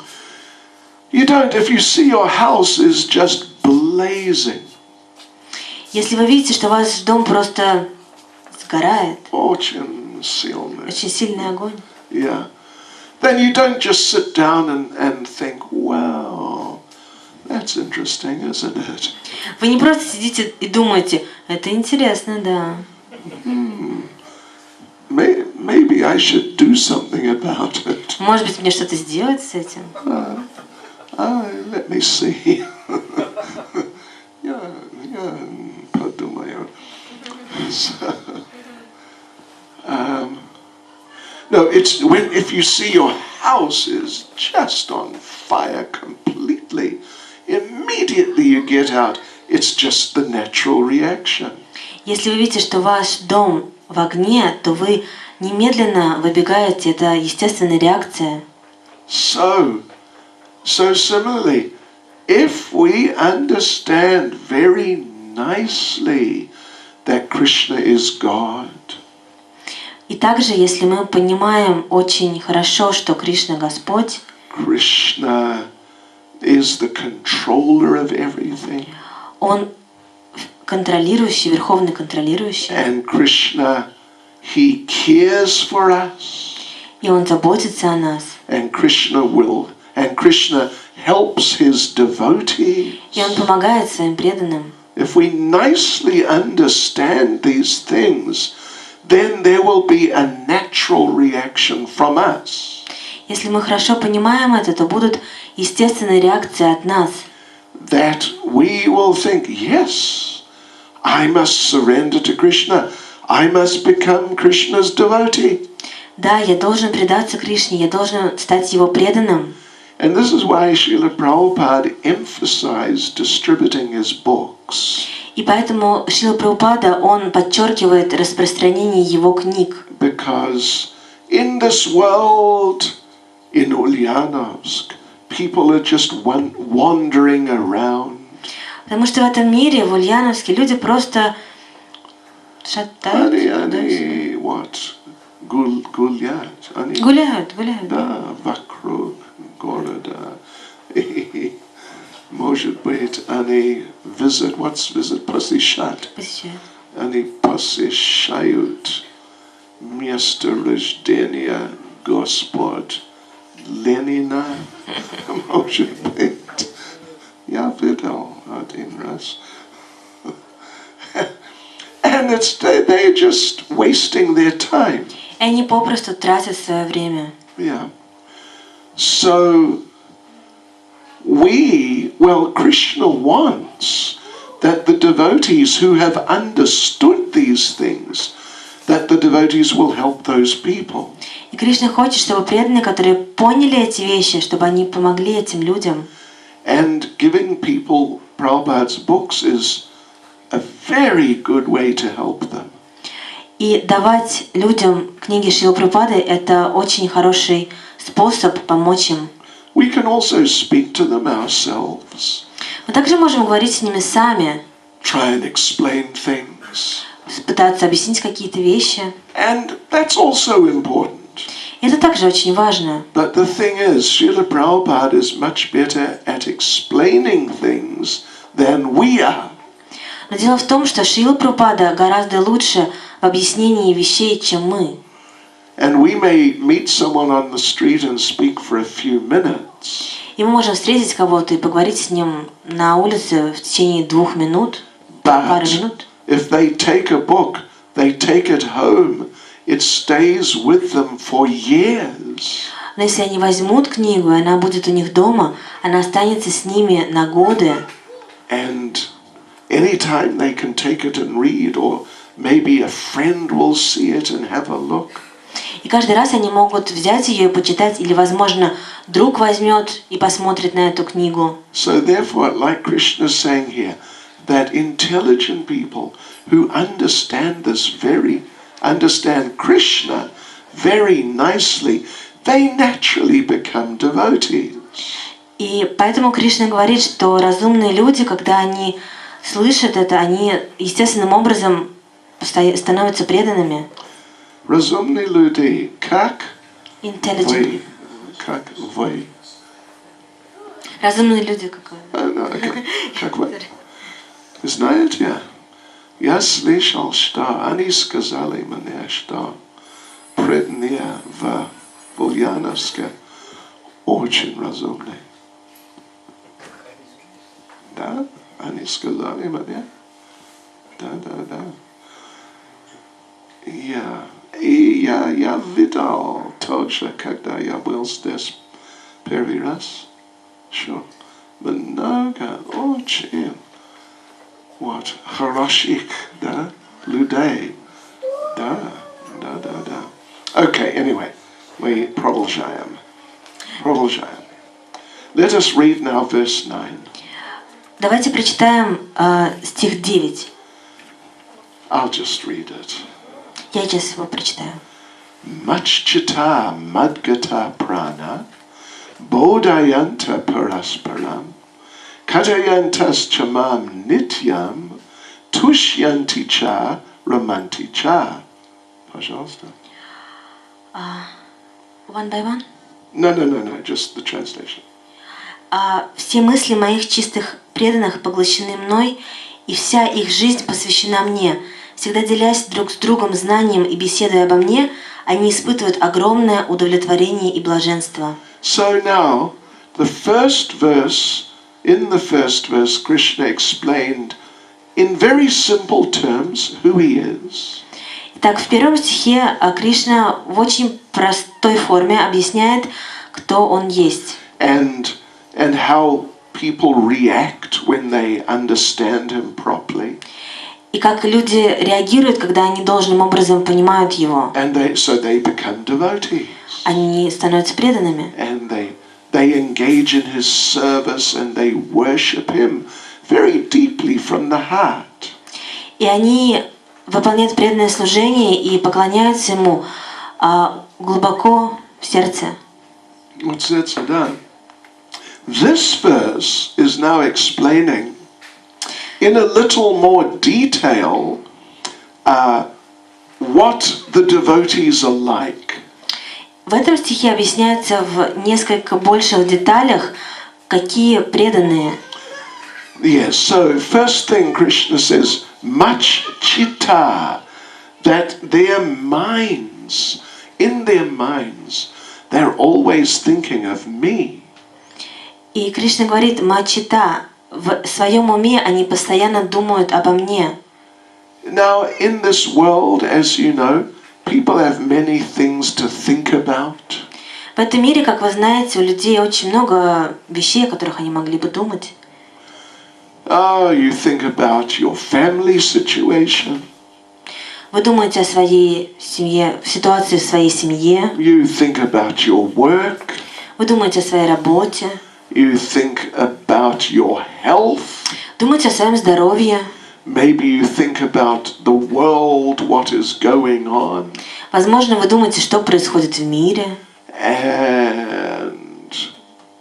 Speaker 3: You don't, if you see your house is just blazing.
Speaker 2: Если вы видите, что ваш дом просто сгорает,
Speaker 3: Очень сильный.
Speaker 2: очень сильный огонь,
Speaker 3: Yeah. Then you don't just sit down and think, wow, that's interesting, isn't it?
Speaker 2: вы не просто сидите и думаете, это интересно, да.
Speaker 3: Maybe I should do something about it.
Speaker 2: Может быть, мне что-то сделать с этим?
Speaker 3: Let me see. Я подумаю. No, it's if you see your house is just on fire completely, immediately you get out. It's just the natural reaction.
Speaker 2: Если вы видите, что ваш дом в огне, то вы немедленно выбегаете, это естественная реакция.
Speaker 3: So similarly, if we understand very nicely that Krishna is God,
Speaker 2: И также, если мы понимаем очень хорошо, что Кришна Господь,
Speaker 3: Krishna is the controller of everything,
Speaker 2: Он контролирующий, верховный контролирующий,
Speaker 3: and Krishna, He cares for us,
Speaker 2: и Он заботится о нас,
Speaker 3: and Krishna helps His devotees.
Speaker 2: и Он помогает своим преданным.
Speaker 3: If we nicely understand these things, then there will be a natural reaction from us.
Speaker 2: Если мы хорошо понимаем это, то будут естественные реакции от нас.
Speaker 3: That we will think, yes, I must surrender to Krishna. I must become Krishna's devotee.
Speaker 2: Да, я должен предаться Кришне, я должен стать Его преданным.
Speaker 3: And this is why Srila Prabhupada emphasized distributing his books.
Speaker 2: И поэтому Шрила Прабхупада, он подчеркивает распространение его книг.
Speaker 3: Because in this world, in Ульяновск, people are just wandering around.
Speaker 2: Потому что в этом мире, в Ульяновске, люди просто шатаются.
Speaker 3: Они what? Гулять.
Speaker 2: Гуляют.
Speaker 3: Да, вокруг города. Может быть, они посещают. Они посещают место рождения Господь Ленина. Может быть. Я видел один раз. And they're just wasting their time.
Speaker 2: И они попросту тратят свое время.
Speaker 3: Yeah. So Krishna wants that the devotees who have understood these things, that the devotees will help those people.
Speaker 2: И Кришна хочет, чтобы преданные, которые поняли эти вещи, чтобы они помогли этим людям.
Speaker 3: And giving people Prabhupada's books is a very good way to help them.
Speaker 2: И давать людям книги Шрилы Прабхупады – это очень хороший способ помочь им.
Speaker 3: We can also speak to them ourselves.
Speaker 2: Мы также можем говорить с ними сами,
Speaker 3: Try and explain things.
Speaker 2: пытаться объяснить какие-то вещи.
Speaker 3: And that's also important.
Speaker 2: И это также очень важно.
Speaker 3: But the thing is, Srila Prabhupada is much better at explaining things than we are.
Speaker 2: Но дело в том, что Шрила Прабхупада гораздо лучше в объяснении вещей, чем мы.
Speaker 3: And we may meet someone on the street and speak for a few minutes.
Speaker 2: И мы можем встретить кого-то и поговорить с ним на улице в течение 2 минут, пары
Speaker 3: But
Speaker 2: минут.
Speaker 3: if they take a book, they take it home, it stays with them for years.
Speaker 2: Но если они возьмут книгу, и она будет у них дома, она останется с ними на годы.
Speaker 3: And anytime they can take it and read, or maybe a friend will see it and have a look.
Speaker 2: И каждый раз они могут взять ее и почитать, или, возможно, друг возьмет и посмотрит на эту книгу.
Speaker 3: So therefore, like Krishna is saying here, that intelligent people who understand Krishna very nicely, they naturally become devotees.
Speaker 2: И поэтому Кришна говорит, что разумные люди, когда они слышат это, они естественным образом становятся преданными.
Speaker 3: Разумные люди, как
Speaker 2: Intelligent.
Speaker 3: вы.
Speaker 2: Разумные люди какое?
Speaker 3: Как вы. Знаете, я слышал, что они сказали мне, что преданные в Ульяновске очень разумные. Да? Они сказали мне? Да. Я видел тоже, когда я был здесь первый раз. Что много очень хороших, да, людей. Да. Okay, anyway, мы продолжаем. Let us read now verse 9.
Speaker 2: Давайте прочитаем стих 9.
Speaker 3: I'll just read it.
Speaker 2: Я сейчас его прочитаю.
Speaker 3: Machchita madgata prana bodhayanta parasparam katayantas chamam nityam tushyanti cha ramanti cha. Пожалуйста.
Speaker 2: One by one.
Speaker 3: No, just the translation.
Speaker 2: Все мысли моих чистых преданных поглощены мной, и вся их жизнь посвящена мне. Всегда делясь друг с другом знанием и беседуя обо мне, они испытывают огромное удовлетворение и блаженство.
Speaker 3: So now, in the first verse, Krishna explained in very simple terms who he is.
Speaker 2: Итак, в первом стихе Кришна в очень простой форме объясняет, кто он есть.
Speaker 3: And how people react when they understand him properly.
Speaker 2: И как люди реагируют, когда они должным образом понимают его.
Speaker 3: So they become devotees.
Speaker 2: Они становятся преданными.
Speaker 3: And they engage in his service and they worship him very deeply from the heart.
Speaker 2: И они выполняют преданное служение и поклоняются Ему глубоко в сердце.
Speaker 3: What's that done? This verse is now explaining in a little more detail what the devotees are like.
Speaker 2: В этом стихе объясняется в несколько больших деталях, какие преданные.
Speaker 3: Yes, so first thing Krishna says, much chitta, that their minds, in their minds, they're always thinking of me.
Speaker 2: И Кришна говорит, мачита, в своем уме они постоянно думают обо мне.
Speaker 3: Now, in this world, as you know, people have many things to think about.
Speaker 2: В этом мире, как вы знаете, у людей очень много вещей, о которых они могли бы думать.
Speaker 3: Oh, you think about your family situation.
Speaker 2: Вы думаете о своей семье, в ситуации в своей семье.
Speaker 3: You think about your work.
Speaker 2: Вы думаете о своей работе.
Speaker 3: You think about your health.
Speaker 2: Думаете о своем здоровье.
Speaker 3: Maybe you think about the world, what is going on.
Speaker 2: Возможно, вы думаете, что происходит в мире.
Speaker 3: And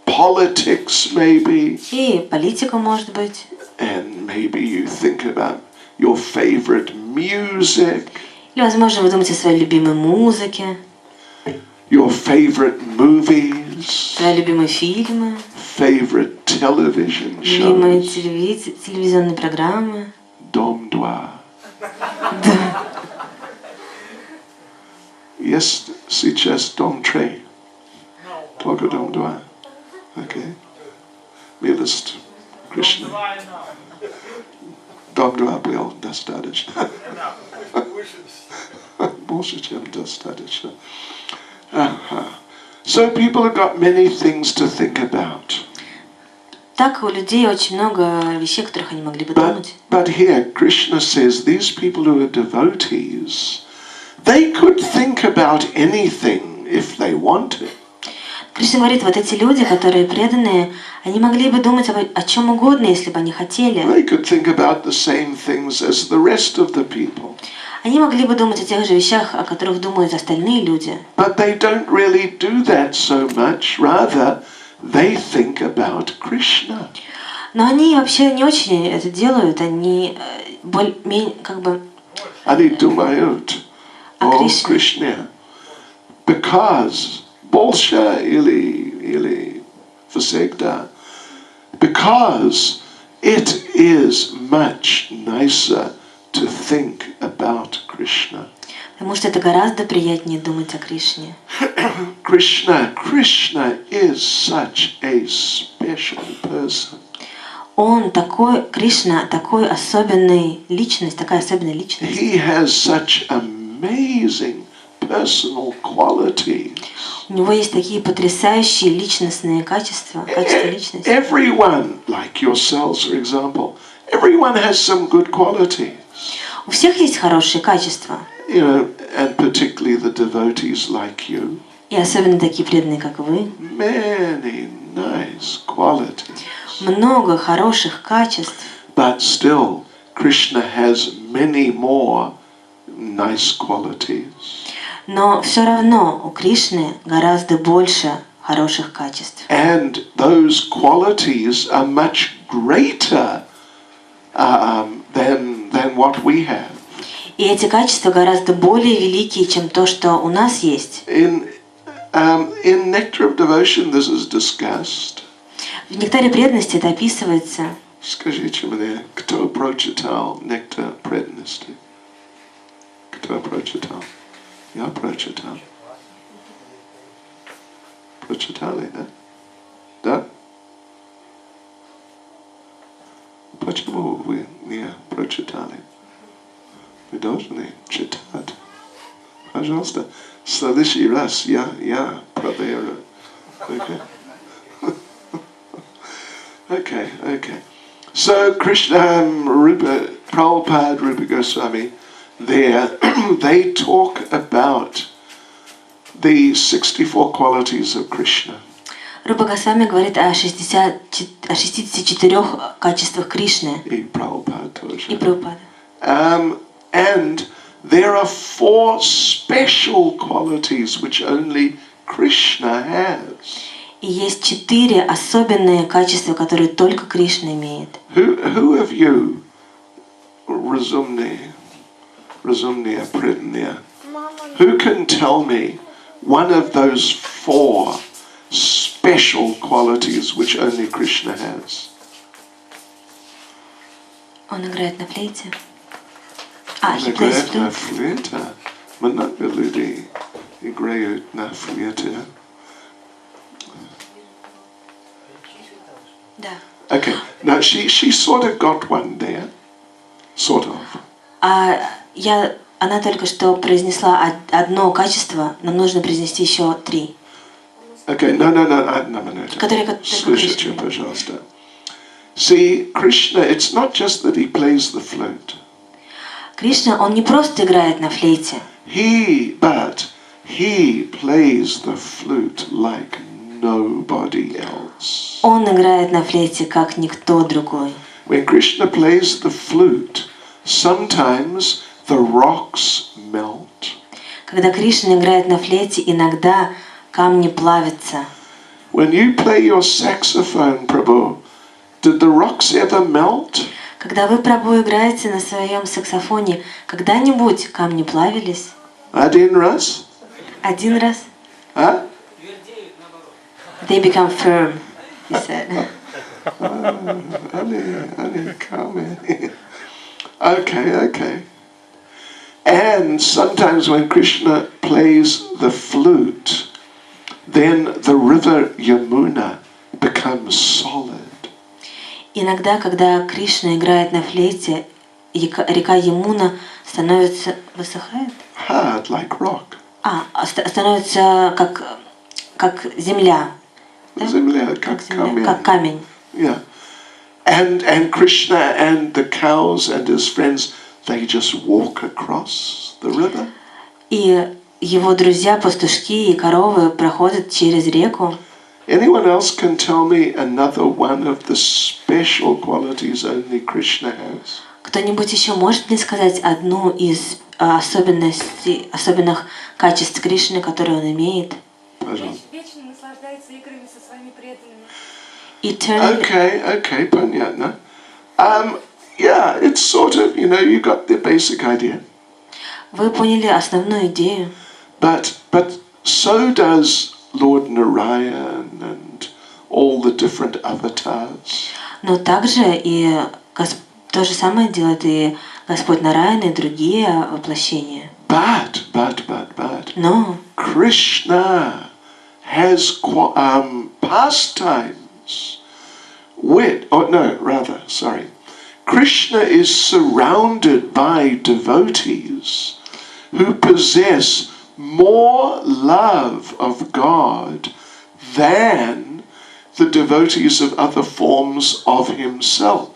Speaker 3: politics, maybe.
Speaker 2: И политика, может быть.
Speaker 3: And maybe you think about your favorite music.
Speaker 2: Или, возможно, вы думаете о своей любимой музыке.
Speaker 3: Your favorite movies.
Speaker 2: Свои любимые фильмы.
Speaker 3: Favorite television
Speaker 2: Любимые
Speaker 3: shows.
Speaker 2: телевизионные программы.
Speaker 3: Dom Dwa. Yes, сейчас Dom Tre. Только Dom Dwa. Okay. Милость Кришна. Dom Dwa был достаточно. Больше, чем достаточно. So people have got many things to think about.
Speaker 2: Так у людей очень много вещей, о которых они могли бы думать.
Speaker 3: But here Krishna says these people who are devotees, they could think about anything if they wanted.
Speaker 2: Кришна говорит, вот эти люди, которые преданные, они могли бы думать о чем угодно, если бы они хотели.
Speaker 3: They could think about the same things as the rest of the people.
Speaker 2: Они могли бы думать о тех же вещах, о которых думают остальные люди.
Speaker 3: But they don't really do that so much. Rather, they think about Krishna.
Speaker 2: Но они вообще не очень это делают, они как бы
Speaker 3: Они думают о
Speaker 2: Кришне.
Speaker 3: Кришне. Because больше или всегда. Because it is much nicer to think about Krishna.
Speaker 2: Потому что это гораздо приятнее думать о Кришне.
Speaker 3: Krishna is such a special person.
Speaker 2: Он такой, Кришна, такой особенный личность, такая особенная личность.
Speaker 3: He has such amazing personal qualities.
Speaker 2: У него есть такие потрясающие личностные качества, качества личности.
Speaker 3: Everyone, like yourselves, for example, everyone has some good qualities.
Speaker 2: У всех есть хорошие качества.
Speaker 3: You know, and particularly the devotees like you.
Speaker 2: И особенно такие преданные, как вы.
Speaker 3: Many nice qualities.
Speaker 2: Много хороших качеств.
Speaker 3: But still, Krishna has many more nice qualities.
Speaker 2: Но все равно у Кришны гораздо больше хороших качеств.
Speaker 3: And those qualities are much greater than what we have.
Speaker 2: И эти качества гораздо более великие, чем то, что у нас есть.
Speaker 3: In Nectar of Devotion, this is discussed.
Speaker 2: В нектаре преданности это описывается.
Speaker 3: Скажите мне, кто прочитал Нектар преданности? Кто прочитал? Я прочитал. Прочитали, да? Да? Почему вы не прочитали? Вы должны читать. Пожалуйста, в следующий раз я проверю. Okay. So Krishna, Rupa, Prabhupada, Rupa Goswami, there they talk about the 64 qualities of Krishna.
Speaker 2: Рупа Госвами говорит о 64 качествах Кришны.
Speaker 3: И Prabhupada тоже.
Speaker 2: И Прабхупада.
Speaker 3: And there are 4 special qualities which only Krishna has.
Speaker 2: И есть 4 особенные качества, которые только Кришна имеет.
Speaker 3: Who of you, Razumnia, Pridnia, who can tell me one of those 4 special qualities which only Krishna has?
Speaker 2: Он играет на флейте.
Speaker 3: Он
Speaker 2: he plays
Speaker 3: играет на
Speaker 2: flute.
Speaker 3: флейте. Много людей играют на флейте.
Speaker 2: Да.
Speaker 3: Okay, now she sort of got one there, sort of.
Speaker 2: Она только что произнесла одно качество, нам нужно произнести еще 3.
Speaker 3: Okay, no, одна минута. Слушайте, пожалуйста. See, Krishna, it's not just that he plays the flute.
Speaker 2: Кришна, он не просто играет на флейте.
Speaker 3: But he plays the flute like nobody else.
Speaker 2: Он играет на флейте, как никто другой.
Speaker 3: When Krishna plays the flute, sometimes the rocks melt.
Speaker 2: Когда Кришна играет на флейте, иногда камни плавятся.
Speaker 3: When you play your saxophone, Prabhu, did the rocks ever melt?
Speaker 2: Когда вы, Прабху, играете на своем саксофоне, когда-нибудь камни плавились?
Speaker 3: Один раз?
Speaker 2: Один раз.
Speaker 3: Huh?
Speaker 2: They become firm, he said.
Speaker 3: Okay. And sometimes when Krishna plays the flute, then the river Yamuna becomes solid.
Speaker 2: Иногда, когда Кришна играет на флейте, река Ямуна становится... Высыхает?
Speaker 3: Hard, like rock.
Speaker 2: Становится как земля.
Speaker 3: Земля, как камень.
Speaker 2: Как камень.
Speaker 3: Yeah. And Krishna and the cows and his friends, they just walk across the river.
Speaker 2: И его друзья, пастушки и коровы проходят через реку.
Speaker 3: Anyone else can tell me another one of the special qualities only Krishna has?
Speaker 2: Кто-нибудь еще может мне сказать одну из особенных качеств Кришны, которые он имеет?
Speaker 7: Вечно наслаждается играми со своими преданными.
Speaker 3: Okay, понятно. Yeah, it's sort of, you got the basic idea.
Speaker 2: Вы поняли основную идею.
Speaker 3: But so does Lord Narayan and all the different avatars.
Speaker 2: Но также и то же самое делает и Господь Нараяна и другие воплощения.
Speaker 3: But
Speaker 2: Но
Speaker 3: Krishna has pastimes Krishna is surrounded by devotees who possess more love of God than the devotees of other forms of himself.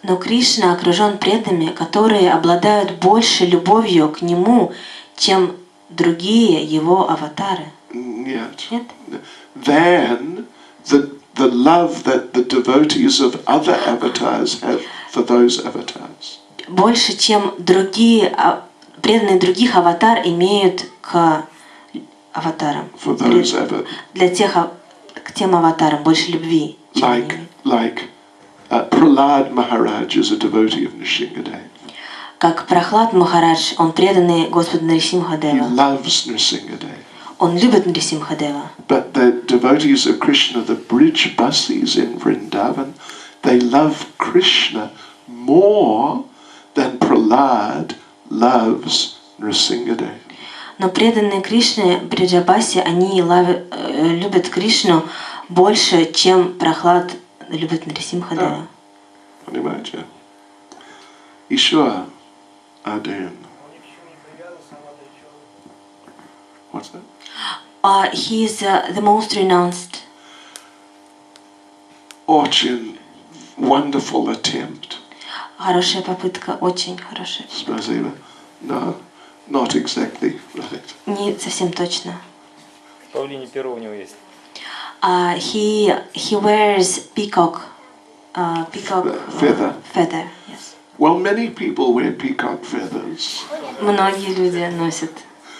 Speaker 2: Но Кришна окружен преданными, которые обладают больше любовью к нему, чем другие его аватары.
Speaker 3: Нет.
Speaker 2: Нет?
Speaker 3: Than the love that the devotees of other avatars have for those avatars.
Speaker 2: Больше, чем преданные других аватар имеют к аватарам.
Speaker 3: For those
Speaker 2: К тем аватарам больше любви.
Speaker 3: Like Prahlad Maharaj is a devotee of Nrsimhadev.
Speaker 2: Как Прахлад Махарадж, он преданный Господу
Speaker 3: He
Speaker 2: Нарисимхадева.
Speaker 3: loves Nrsimhadev.
Speaker 2: Он любит Нарисимхадева.
Speaker 3: But the devotees of Krishna, the bridge basis in Vrindavan, they love Krishna more than Prahlad loves Nrsimhadev.
Speaker 2: Но преданные Кришне, Бриджабаси, они любят Кришну больше, чем Прахлад любит Нарисимхадева.
Speaker 3: Понимаете? Еще один. What's that?
Speaker 2: He is the most renounced.
Speaker 3: Очень wonderful attempt.
Speaker 2: Хорошая попытка, очень хорошая.
Speaker 3: Спасибо. No, not exactly right.
Speaker 2: Не совсем точно.
Speaker 5: Павлине перо у него есть.
Speaker 2: He wears peacock
Speaker 3: Feather.
Speaker 2: feather. Yes.
Speaker 3: Well, many people wear peacock feathers.
Speaker 2: Многие люди носят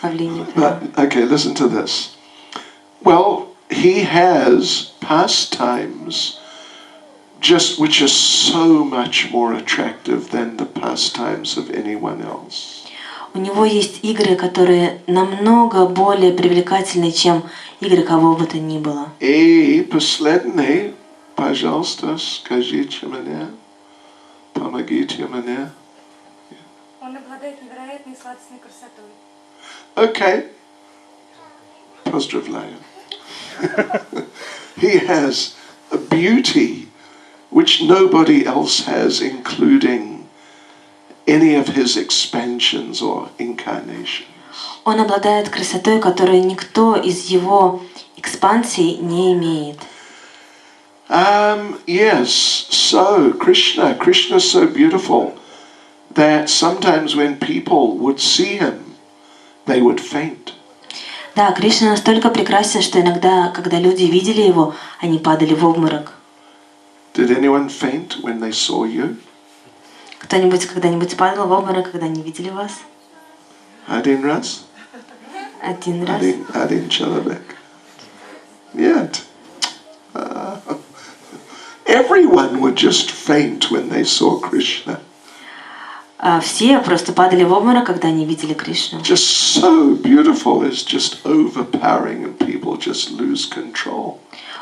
Speaker 2: павлиньи перья.
Speaker 3: But, okay, listen to this. Well, he has pastimes just which are so much more attractive than the pastimes of anyone else.
Speaker 2: У него есть игры, которые намного более привлекательны, чем игры кого бы то ни было.
Speaker 3: И последний, пожалуйста, скажите мне, помогите мне.
Speaker 7: Он обладает невероятной сладостной красотой.
Speaker 3: Okay. Поздравляю. He has a beauty which nobody else has, including any of his expansions or incarnations.
Speaker 2: Он обладает красотой, которую никто из его экспансий не имеет.
Speaker 3: Yes, so Krishna is so beautiful that sometimes when people would see him, they would faint.
Speaker 2: Да, Кришна настолько прекрасен, что иногда, когда люди видели его, они падали в обморок.
Speaker 3: Did anyone faint when they saw you?
Speaker 2: Кто-нибудь когда-нибудь падал в обморок, когда не видели вас?
Speaker 3: Один раз?
Speaker 2: Один раз.
Speaker 3: Один человек. Нет. Everyone would just faint when they saw Krishna.
Speaker 2: Все просто падали в обморок, когда они видели Кришну.
Speaker 3: Just so beautiful, is just overpowering and people just lose control.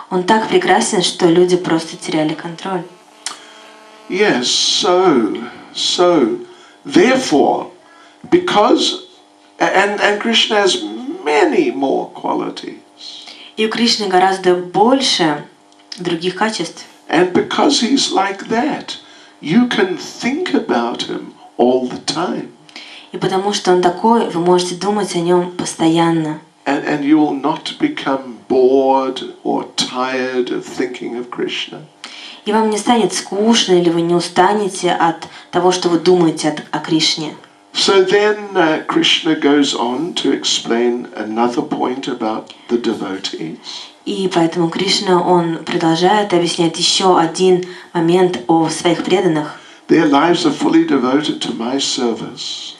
Speaker 2: Он так прекрасен, что люди просто теряли контроль.
Speaker 3: Yes, so therefore, because and Krishna has many more qualities.
Speaker 2: И у Кришны гораздо больше других качеств.
Speaker 3: And because he's like that, you can think about him all the time.
Speaker 2: И потому что он такой, вы можете думать о нем постоянно.
Speaker 3: And you will not become bored or tired of thinking of Krishna.
Speaker 2: И вам не станет скучно, или вы не устанете от того, что вы думаете о Кришне.
Speaker 3: So then Krishna goes on to explain another point about the devotees.
Speaker 2: И поэтому Кришна, он продолжает объяснять еще один момент о своих преданных.
Speaker 3: Their lives are fully devoted to my service.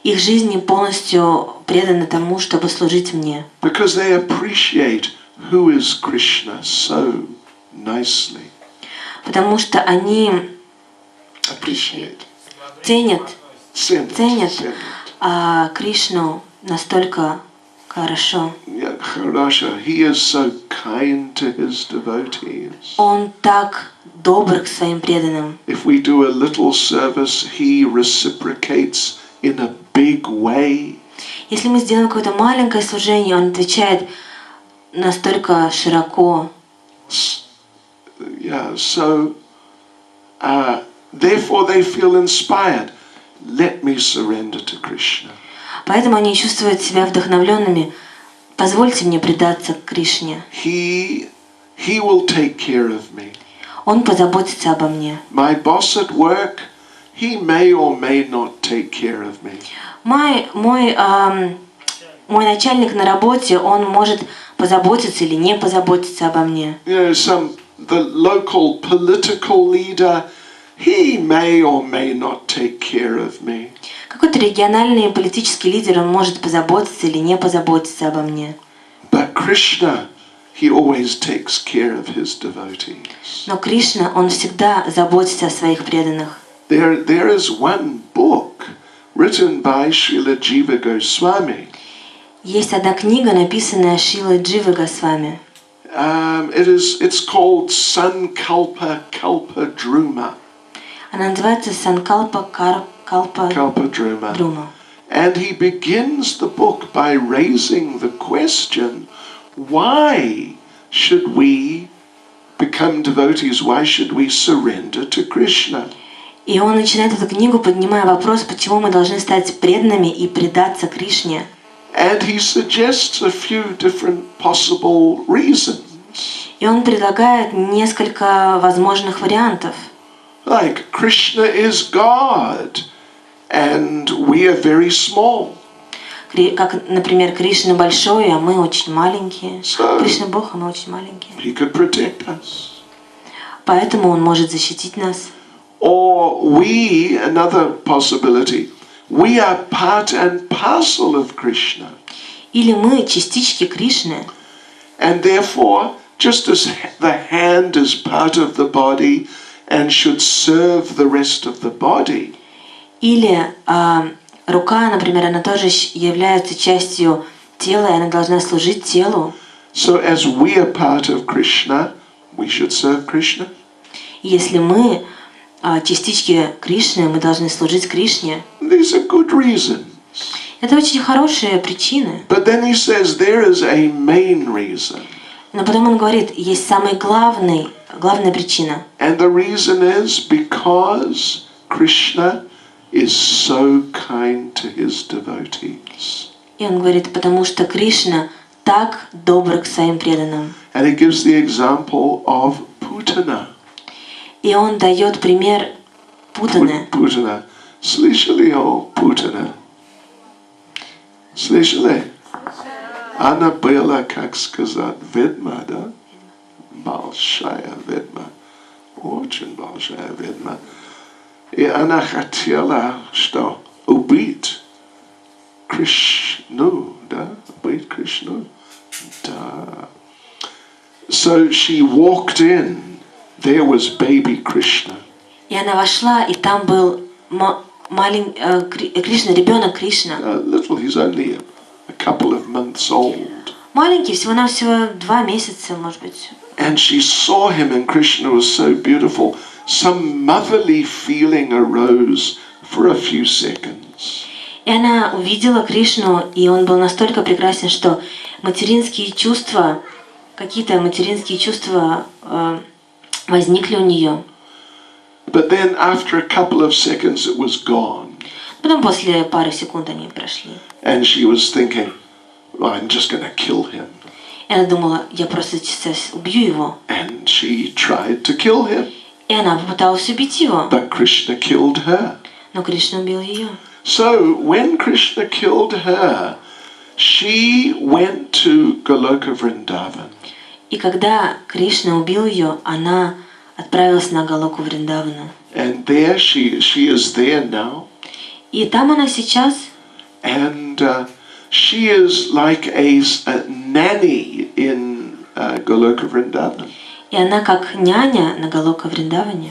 Speaker 2: Их жизни полностью преданы тому, чтобы служить мне.
Speaker 3: Because they appreciate who is Krishna so nicely.
Speaker 2: Потому что они ценят Кришну настолько хорошо.
Speaker 3: He is so kind to his devotees.
Speaker 2: Он так добр к своим преданным.
Speaker 3: If we do a little service, he reciprocates in a big way.
Speaker 2: Если мы сделаем какое-то маленькое служение, он отвечает настолько широко.
Speaker 3: Yeah, so therefore they feel inspired. Let me surrender to Krishna.
Speaker 2: Поэтому они чувствуют себя вдохновленными. Позвольте мне предаться Кришне.
Speaker 3: He will take care of me.
Speaker 2: Он позаботится обо мне.
Speaker 3: My boss at work, he may or may not take care of me.
Speaker 2: Мой начальник на работе, он может позаботиться или не позаботиться обо мне.
Speaker 3: You know, the local political leader, he may or may not take care of me.
Speaker 2: Какой-то региональный политический лидер, он может позаботиться или не позаботиться обо мне.
Speaker 3: But Krishna, he always takes care of his devotees.
Speaker 2: Но Кришна, он всегда заботится о своих преданных.
Speaker 3: There is one book written by Srila Jiva Goswami.
Speaker 2: Есть одна книга, написанная Шрилой Дживой Госвами.
Speaker 3: It's called Sankalpa Kalpadruma.
Speaker 2: Она называется Санкалпа
Speaker 3: Kalpadruma.
Speaker 2: Друма.
Speaker 3: And he begins the book by raising the question, why should we become devotees? Why should we surrender to Krishna?
Speaker 2: И он начинает эту книгу, поднимая вопрос, почему мы должны стать преданными и предаться Кришне.
Speaker 3: And he suggests a few different possible reasons.
Speaker 2: И он предлагает несколько возможных вариантов.
Speaker 3: Like, Krishna is God, and we are very small.
Speaker 2: Как, например, Кришна большой, а мы очень маленькие.
Speaker 3: So,
Speaker 2: Кришна Бог, а мы очень маленькие.
Speaker 3: he could protect us.
Speaker 2: Поэтому он может защитить нас.
Speaker 3: Or we, another possibility, we are part and parcel of Krishna.
Speaker 2: Или мы частички Кришны.
Speaker 3: And therefore, just as the hand is part of the body and should serve the rest of the body,
Speaker 2: Или рука, например, она тоже является частью тела, и она должна служить телу.
Speaker 3: so as we are part of Krishna, we should serve Krishna.
Speaker 2: И если мы частички Кришны, мы должны служить Кришне.
Speaker 3: These are good reasons.
Speaker 2: Это очень хорошие причины.
Speaker 3: But then he says there is a main reason.
Speaker 2: Но потом он говорит, есть самая главная причина.
Speaker 3: And the reason is because Krishna is so kind to his devotees.
Speaker 2: И он говорит, потому что Кришна так добр к своим преданным.
Speaker 3: And he gives the example of Putana.
Speaker 2: И он дает пример Путаны.
Speaker 3: Putana. Слышали о Putana? Слышали? Она была, как сказать, ведьма, да? Большая ведьма. Очень большая ведьма. И она хотела, что убить Кришну, да? Убить Кришну. Да. So she walked in. There was baby Krishna.
Speaker 2: И она вошла, и там был Кришна, ребенок Кришна.
Speaker 3: Little, he's only a couple of months old.
Speaker 2: Маленький, всего-навсего 2 месяца, может быть.
Speaker 3: And she saw him, and Krishna was so beautiful. Some motherly feeling arose for a few seconds.
Speaker 2: И она увидела Кришну, и он был настолько прекрасен, что какие-то материнские чувства возникли у нее.
Speaker 3: But then after a couple of seconds it was gone.
Speaker 2: Потом после пары секунд они прошли.
Speaker 3: And she was thinking, well, I'm just going to kill him.
Speaker 2: И она думала, я просто сейчас убью его.
Speaker 3: And she tried to kill him.
Speaker 2: И она попыталась убить его.
Speaker 3: But Krishna killed her.
Speaker 2: Но Кришна убил ее.
Speaker 3: So when Krishna killed her, she went to Goloka Vrindavan.
Speaker 2: И когда Кришна убил ее, она отправилась на Галоку Вриндавану.
Speaker 3: And there she is there now.
Speaker 2: И там она сейчас.
Speaker 3: And she is like a nanny in Goloka Vrindavan.
Speaker 2: И она как няня на Галока Вриндаване.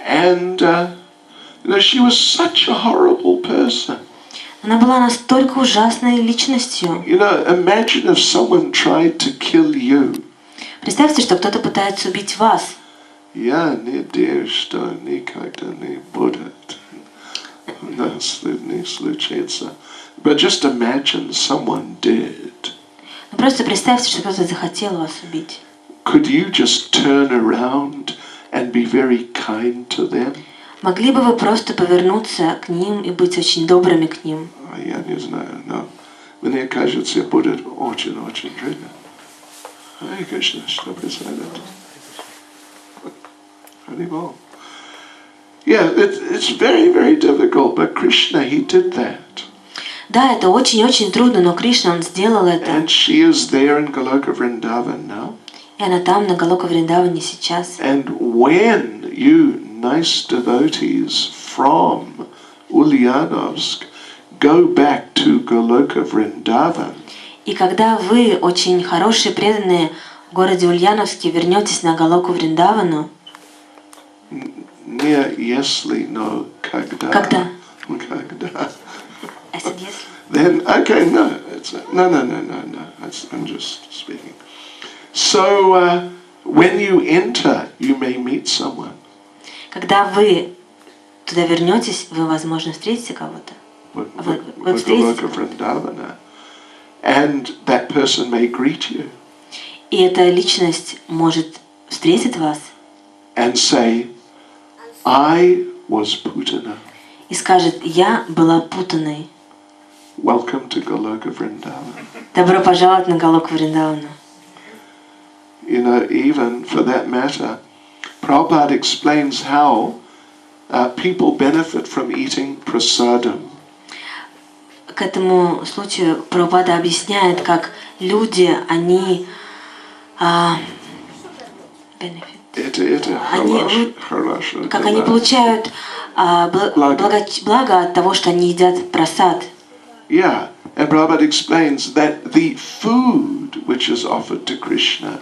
Speaker 3: And she was such a horrible person.
Speaker 2: Она была настолько ужасной личностью.
Speaker 3: Imagine if someone tried to kill you.
Speaker 2: Представьте, что кто-то пытается убить вас.
Speaker 3: Я не верю, что никогда не будет. Не случится. But just imagine someone did.
Speaker 2: Но просто представьте, что кто-то захотел вас убить.
Speaker 3: Could you just turn around and be very kind to them?
Speaker 2: Могли бы вы просто повернуться к ним и быть очень добрыми к ним?
Speaker 3: Я не знаю, но мне кажется, будет очень-очень трудно. Ай, Кришна, что происходит? Haribol. Yeah, it's very, very difficult, but Krishna, he did that.
Speaker 2: Да, это очень-очень трудно, но Кришна, он сделал это.
Speaker 3: And she is there in Goloka Vrindavan now.
Speaker 2: И она там, на Галока Вриндаване сейчас.
Speaker 3: And when you nice devotees from Ульяновск go back to Goloka Vrindavan,
Speaker 2: И когда вы, очень хорошие преданные в городе Ульяновске, вернетесь на Галоку Вриндавану,
Speaker 3: не если, но когда.
Speaker 2: Когда?
Speaker 3: Когда.
Speaker 2: I said yes.
Speaker 3: Then, okay, no. I'm just speaking. So, when you enter, you may meet someone.
Speaker 2: Когда вы туда вернетесь, вы, возможно, встретите кого-то. Вы встретите.
Speaker 3: And that person may greet you.
Speaker 2: И эта личность может встретить вас
Speaker 3: And say, I was Putana.
Speaker 2: и скажет, я была Путаной.
Speaker 3: Welcome to Goloka Vrindavan.
Speaker 2: Добро пожаловать на Галоку Вриндавану.
Speaker 3: Even for that matter, Prabhupada explains how people benefit from eating prasadam.
Speaker 2: К этому случаю Прабхупада объясняет, как люди, они benefit как они получают благо от того, что они едят прасад.
Speaker 3: Yeah, and Prabhupada explains that the food which is offered to Krishna,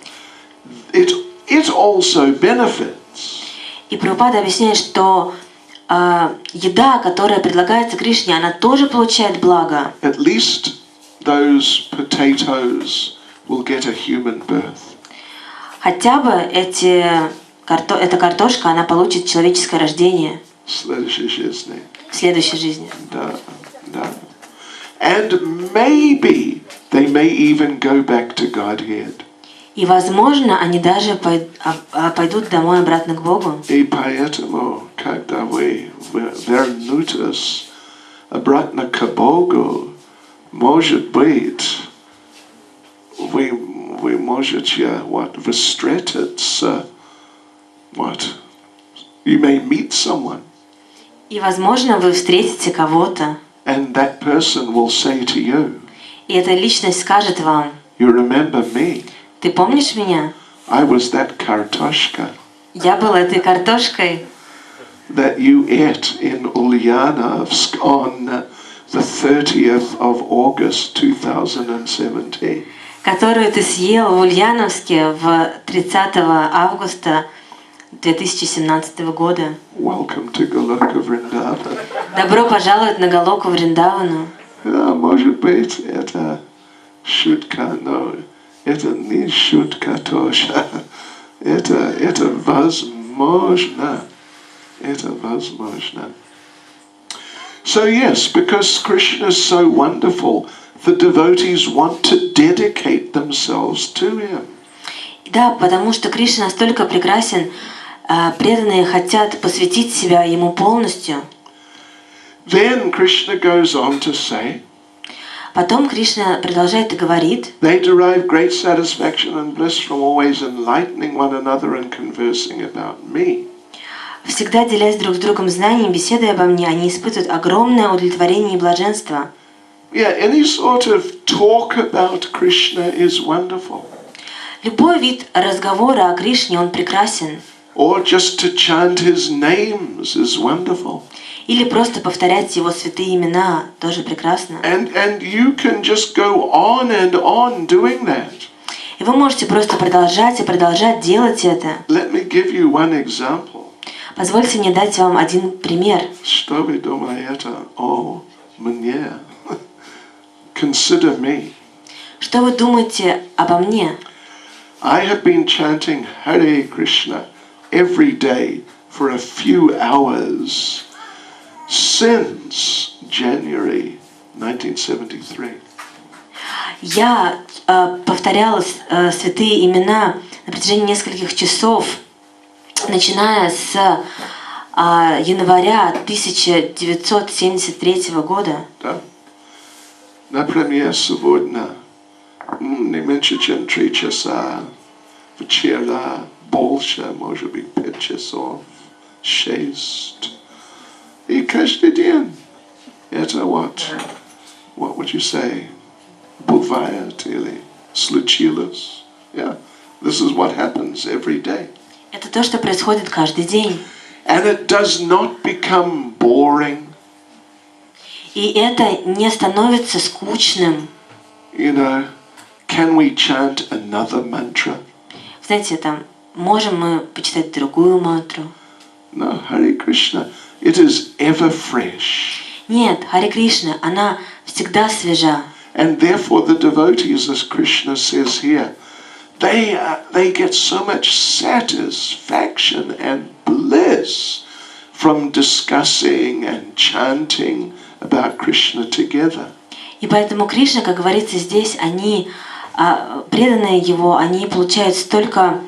Speaker 3: it also benefits.
Speaker 2: И Прабхупада объясняет, что еда, которая предлагается Кришне, она тоже получает благо.
Speaker 3: At least those potatoes will get a human birth.
Speaker 2: Хотя бы эта картошка, она получит человеческое рождение в следующей жизни.
Speaker 3: Да. And maybe they may even go back to Godhead.
Speaker 2: И, возможно, они даже пойдут домой обратно к Богу.
Speaker 3: И поэтому, когда вы вернетесь обратно к Богу, может быть, вы можете встретиться, you may meet someone.
Speaker 2: И, возможно, вы встретите кого-то.
Speaker 3: And that person will say to you,
Speaker 2: и эта личность скажет вам,
Speaker 3: you remember me?
Speaker 2: Ты помнишь меня?
Speaker 3: I was that kartoshka.
Speaker 2: Я был этой картошкой.
Speaker 3: That you ate in Ульяновск on the 30th of August 2017.
Speaker 2: Которую ты съел в Ульяновске в 30 августа 2017 года.
Speaker 3: Welcome to Goloka Vrindavan.
Speaker 2: Добро пожаловать на Галоку Вриндавану.
Speaker 3: Может быть, это шутка, но это не шутка тоже. Это возможно. Это возможно. So yes, because Krishna is so wonderful, the devotees want to dedicate themselves to him.
Speaker 2: Да, потому что Кришна настолько прекрасен, преданные хотят посвятить себя ему полностью.
Speaker 3: Then Krishna goes on to say,
Speaker 2: потом Кришна продолжает и говорит,
Speaker 3: they derive great satisfaction and bliss from always enlightening one another and conversing about me.
Speaker 2: Всегда делясь друг с другом знанием, беседуя обо мне, они испытывают огромное удовлетворение и блаженство.
Speaker 3: Yeah, any sort of talk about Krishna is wonderful.
Speaker 2: Любой вид разговора о Кришне, он прекрасен.
Speaker 3: Or just to chant his names is wonderful.
Speaker 2: Или просто повторять его святые имена тоже прекрасно.
Speaker 3: And you can just go on and on doing that.
Speaker 2: И вы можете просто продолжать и продолжать делать это.
Speaker 3: Let me give you one example.
Speaker 2: Позвольте мне дать вам один пример.
Speaker 3: Что вы думаете о мне? Consider me.
Speaker 2: Что вы думаете обо мне?
Speaker 3: I have been chanting Hare Krishna every day for a few hours since January 1973.
Speaker 2: Я повторяла святые имена на протяжении нескольких часов, начиная с января 1973 года.
Speaker 3: Да. Например, сегодня не меньше, чем 3 часа, вчера больше, может быть, 5 часов, 6. И каждый день. Это what would you say? Бывает или случилось. Yeah. This is what happens every day.
Speaker 2: Это то, что происходит каждый день.
Speaker 3: And it does not become boring.
Speaker 2: И это не становится скучным.
Speaker 3: You know, can we chant another mantra?
Speaker 2: Знаете, там, можем мы почитать другую мантру?
Speaker 3: No, Hare Krishna. It is ever fresh.
Speaker 2: Нет, Харе Кришна, она всегда свежа.
Speaker 3: And therefore the devotees, as Krishna says here, they get so much satisfaction and bliss from discussing and chanting about Krishna together.
Speaker 2: И поэтому Кришна, как говорится здесь, они, преданные его, они получают столько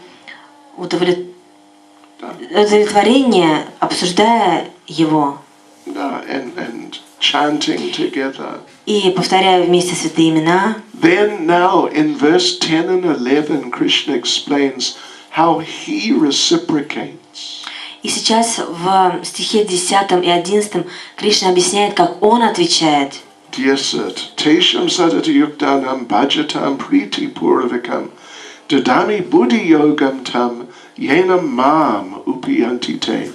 Speaker 2: удовлетворения, обсуждая его.
Speaker 3: And chanting together.
Speaker 2: И повторяя вместе святые имена.
Speaker 3: Then now in verse 10 and 11 Krishna explains how he reciprocates.
Speaker 2: И сейчас в стихе 10 и 11 Кришна объясняет, как он отвечает.
Speaker 3: Diyasat, tesham sadata yuktanam bhajatam priti puravikam dadami buddhi yogam tam Yena mam upiyanti te.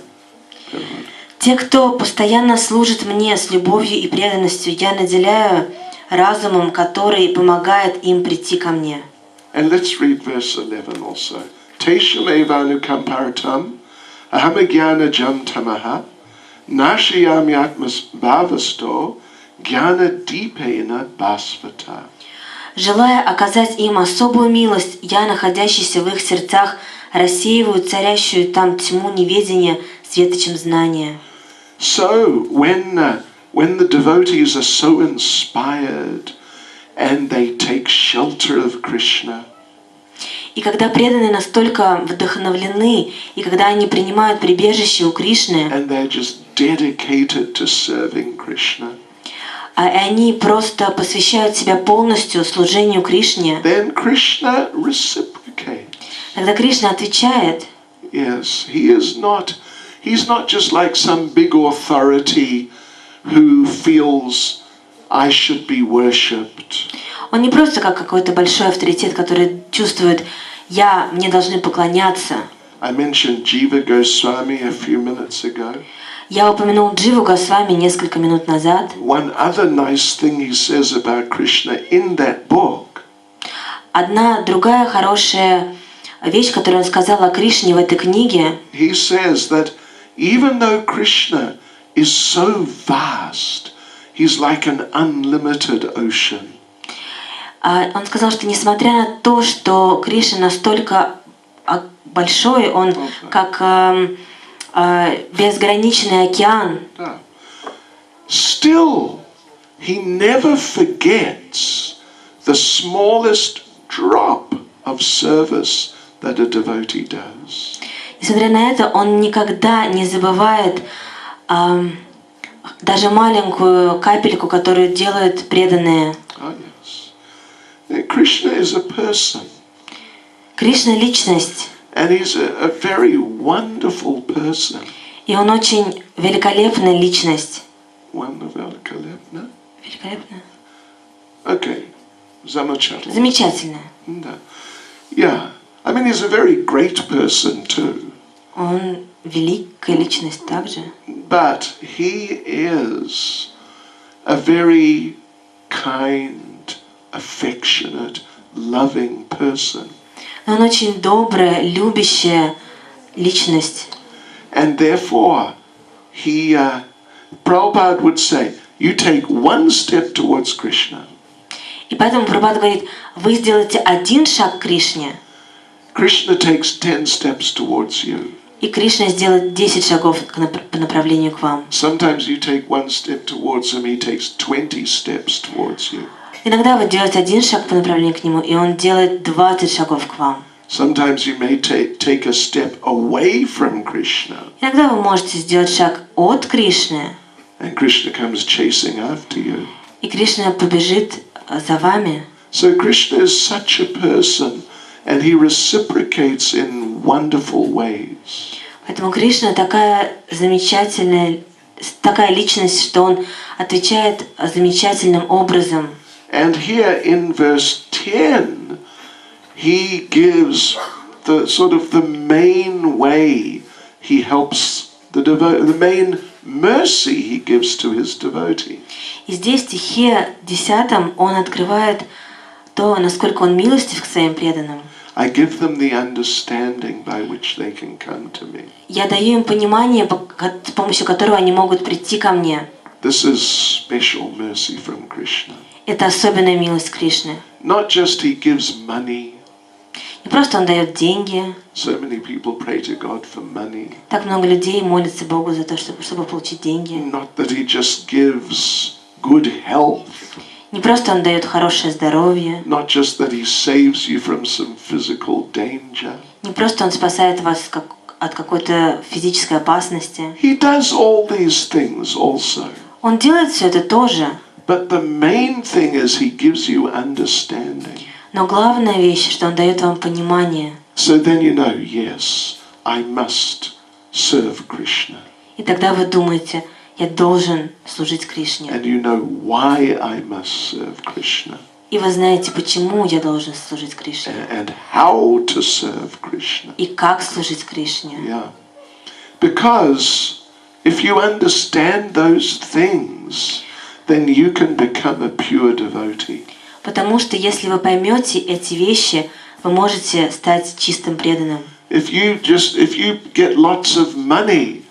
Speaker 2: Те, кто постоянно служит мне с любовью и преданностью, я наделяю разумом, который помогает им прийти ко мне.
Speaker 3: And let's read verse 11 also. Tesham evanu kamparatam ahamagyana jam tamaha nashiyamyatmas bhavasto gyana dipena basvata.
Speaker 2: Желая оказать им особую милость, я, находящийся в их сердцах, рассеиваю царящую там тьму неведения светочем знания.
Speaker 3: So when the devotees are so inspired and they take shelter of Krishna,
Speaker 2: И когда преданные настолько вдохновлены, и когда они принимают прибежище у Кришны,
Speaker 3: and they're just dedicated to serving Krishna,
Speaker 2: а они просто посвящают себя полностью служению Кришне,
Speaker 3: then Krishna reciprocates.
Speaker 2: тогда Кришна отвечает.
Speaker 3: Yes, he's not just like some big authority who feels I should be worshipped.
Speaker 2: Он не просто как какой-то большой авторитет, который чувствует, мне должны поклоняться.
Speaker 3: I mentioned Jiva Goswami a few minutes ago.
Speaker 2: Я упомянул Дживу Госвами несколько минут назад.
Speaker 3: One other nice thing he says about Krishna in that book.
Speaker 2: Одна другая хорошая вещь, которую он сказал о Кришне в этой книге.
Speaker 3: He says that even though Krishna is so vast, he's like an unlimited ocean.
Speaker 2: Он сказал, что несмотря на то, что Кришна настолько большой, он как безграничный океан.
Speaker 3: Still, he never forgets the smallest drop of service that a devotee does.
Speaker 2: Несмотря на это, он никогда не забывает даже маленькую капельку, которую делают преданные.
Speaker 3: Oh, yes. Krishna is a person.
Speaker 2: Кришна — личность.
Speaker 3: And he's a very wonderful person.
Speaker 2: И он очень великолепная личность.
Speaker 3: Великолепно?
Speaker 2: Великолепная?
Speaker 3: Okay. Замечательно.
Speaker 2: Замечательная.
Speaker 3: Да. Yeah. I mean, he's a very great person too.
Speaker 2: Он великая личность также.
Speaker 3: But he is a very kind, affectionate, loving person.
Speaker 2: Но он очень добрая, любящая личность.
Speaker 3: And therefore, Prabhupada would say, you take one step towards Krishna.
Speaker 2: И поэтому Прабхупада говорит, вы сделаете один шаг к Кришне,
Speaker 3: Krishna takes 10 steps towards you.
Speaker 2: и Кришна сделает 10 шагов по направлению к вам.
Speaker 3: Sometimes you take one step towards him, he takes 20 steps towards you.
Speaker 2: Иногда вы делаете один шаг по направлению к нему, и он делает 20 шагов к вам.
Speaker 3: Sometimes you may take a step away from Krishna.
Speaker 2: Иногда вы можете сделать шаг от Кришны,
Speaker 3: And Krishna comes chasing after you.
Speaker 2: и Кришна побежит за вами.
Speaker 3: So Krishna is such a person, and he reciprocates in wonderful ways.
Speaker 2: Поэтому Кришна такая замечательная, такая личность, что он отвечает замечательным образом.
Speaker 3: And here in verse 10, he gives the sort of the main way he helps the main mercy he gives to his devotee.
Speaker 2: И здесь в стихе 10 он открывает то, насколько он милостив к своим преданным.
Speaker 3: I give them the understanding by which they can come to me.
Speaker 2: Я даю им понимание, с помощью которого они могут прийти ко мне.
Speaker 3: This is special mercy from Krishna.
Speaker 2: Это особенная милость Кришны.
Speaker 3: Not just he gives money.
Speaker 2: Не просто он дает деньги.
Speaker 3: So many people pray to God for money.
Speaker 2: Так много людей молятся Богу за то, чтобы получить деньги.
Speaker 3: Not that he just gives good health.
Speaker 2: Не просто он дает хорошее здоровье.
Speaker 3: Not just that he saves you from some physical danger.
Speaker 2: Не просто он спасает вас от какой-то физической опасности.
Speaker 3: He does all these things also.
Speaker 2: Он делает все это тоже.
Speaker 3: But the main thing is he gives you understanding.
Speaker 2: Но главная вещь, что он дает вам понимание.
Speaker 3: So then you know, yes, I must serve Krishna.
Speaker 2: И тогда вы думаете, я должен служить Кришне.
Speaker 3: And you know why I must serve Krishna.
Speaker 2: И вы знаете, почему я должен служить Кришне.
Speaker 3: and how to serve Krishna.
Speaker 2: И как служить Кришне.
Speaker 3: Yeah. Because if you understand those things, then you can become a pure devotee.
Speaker 2: Потому что если вы поймете эти вещи, вы можете стать чистым преданным.
Speaker 3: If you get lots of money,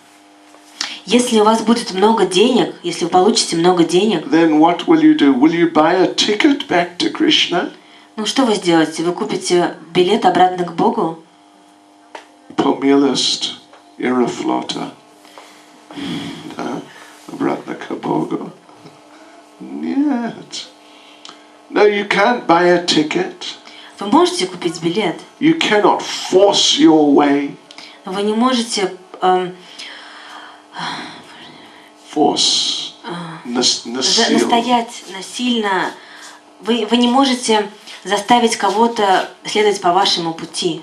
Speaker 2: Если у вас будет много денег, если вы получите много денег,
Speaker 3: then what will you do? Will you buy a ticket back to Krishna?
Speaker 2: ну что вы сделаете? Вы купите билет обратно к Богу?
Speaker 3: Помилость Аэрофлота. Да? Обратно к Богу. Нет. No, you can't buy a ticket.
Speaker 2: Вы можете купить билет,
Speaker 3: You cannot force your way.
Speaker 2: но вы не можете
Speaker 3: Force. Насилие.
Speaker 2: настоять насильно. Вы не можете заставить кого-то следовать по вашему пути.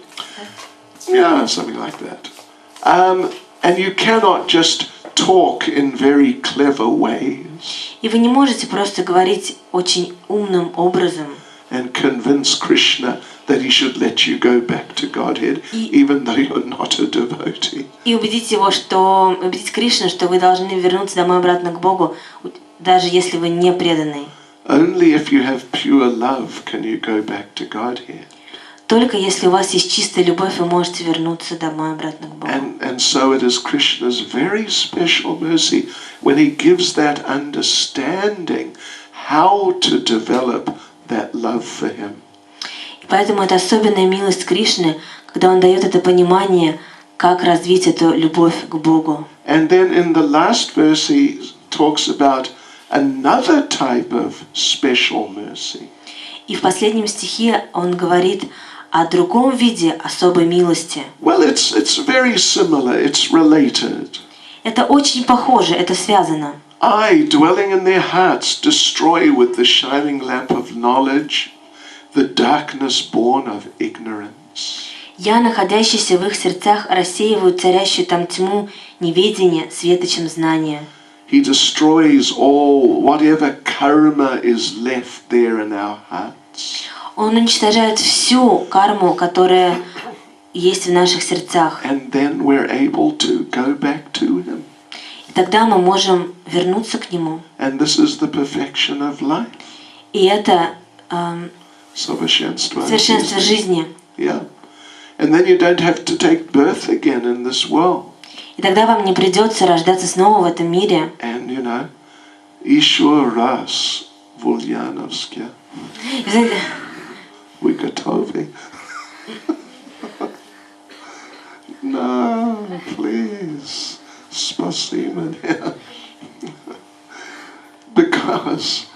Speaker 3: Yeah, something like that. And you cannot just talk in very clever ways
Speaker 2: И вы не можете просто говорить очень умным образом
Speaker 3: and convince Krishna that he should let you go back to Godhead, even though you're not a devotee.
Speaker 2: и убедить Кришну, что вы должны вернуться домой обратно к Богу, даже если вы не преданный.
Speaker 3: Only if you have pure love can you go back to Godhead.
Speaker 2: Только если у вас есть чистая любовь, вы можете вернуться домой обратно к Богу.
Speaker 3: And so it is Krishna's very special mercy when he gives that understanding how to develop that love for him.
Speaker 2: И поэтому это особенная милость Кришны, когда Он дает это понимание, как развить эту любовь к Богу.
Speaker 3: And then in the last verse he talks about another type of special mercy.
Speaker 2: И в последнем стихе Он говорит о другом виде особой милости.
Speaker 3: Well, it's very similar, it's related.
Speaker 2: Это очень похоже, это связано.
Speaker 3: I, dwelling in their hearts, destroy with the shining lamp of knowledge the darkness born of ignorance.
Speaker 2: Я, находящийся в их сердцах, рассеиваю царящую там тьму неведения светочем знания.
Speaker 3: He destroys all, whatever karma is left there in our hearts.
Speaker 2: Он уничтожает всю карму, которая есть в наших сердцах.
Speaker 3: And then we're able to go back to him.
Speaker 2: И тогда мы можем вернуться к Нему.
Speaker 3: And this is the perfection of life.
Speaker 2: И это
Speaker 3: Совершенство
Speaker 2: совершенство жизни.
Speaker 3: Yeah. And then you don't have to take birth again in this world.
Speaker 2: И тогда вам не придется рождаться снова в этом мире.
Speaker 3: And you know, еще раз в Ульяновске.
Speaker 2: И знаете,
Speaker 3: We готовы. No, please. Спасибо. Because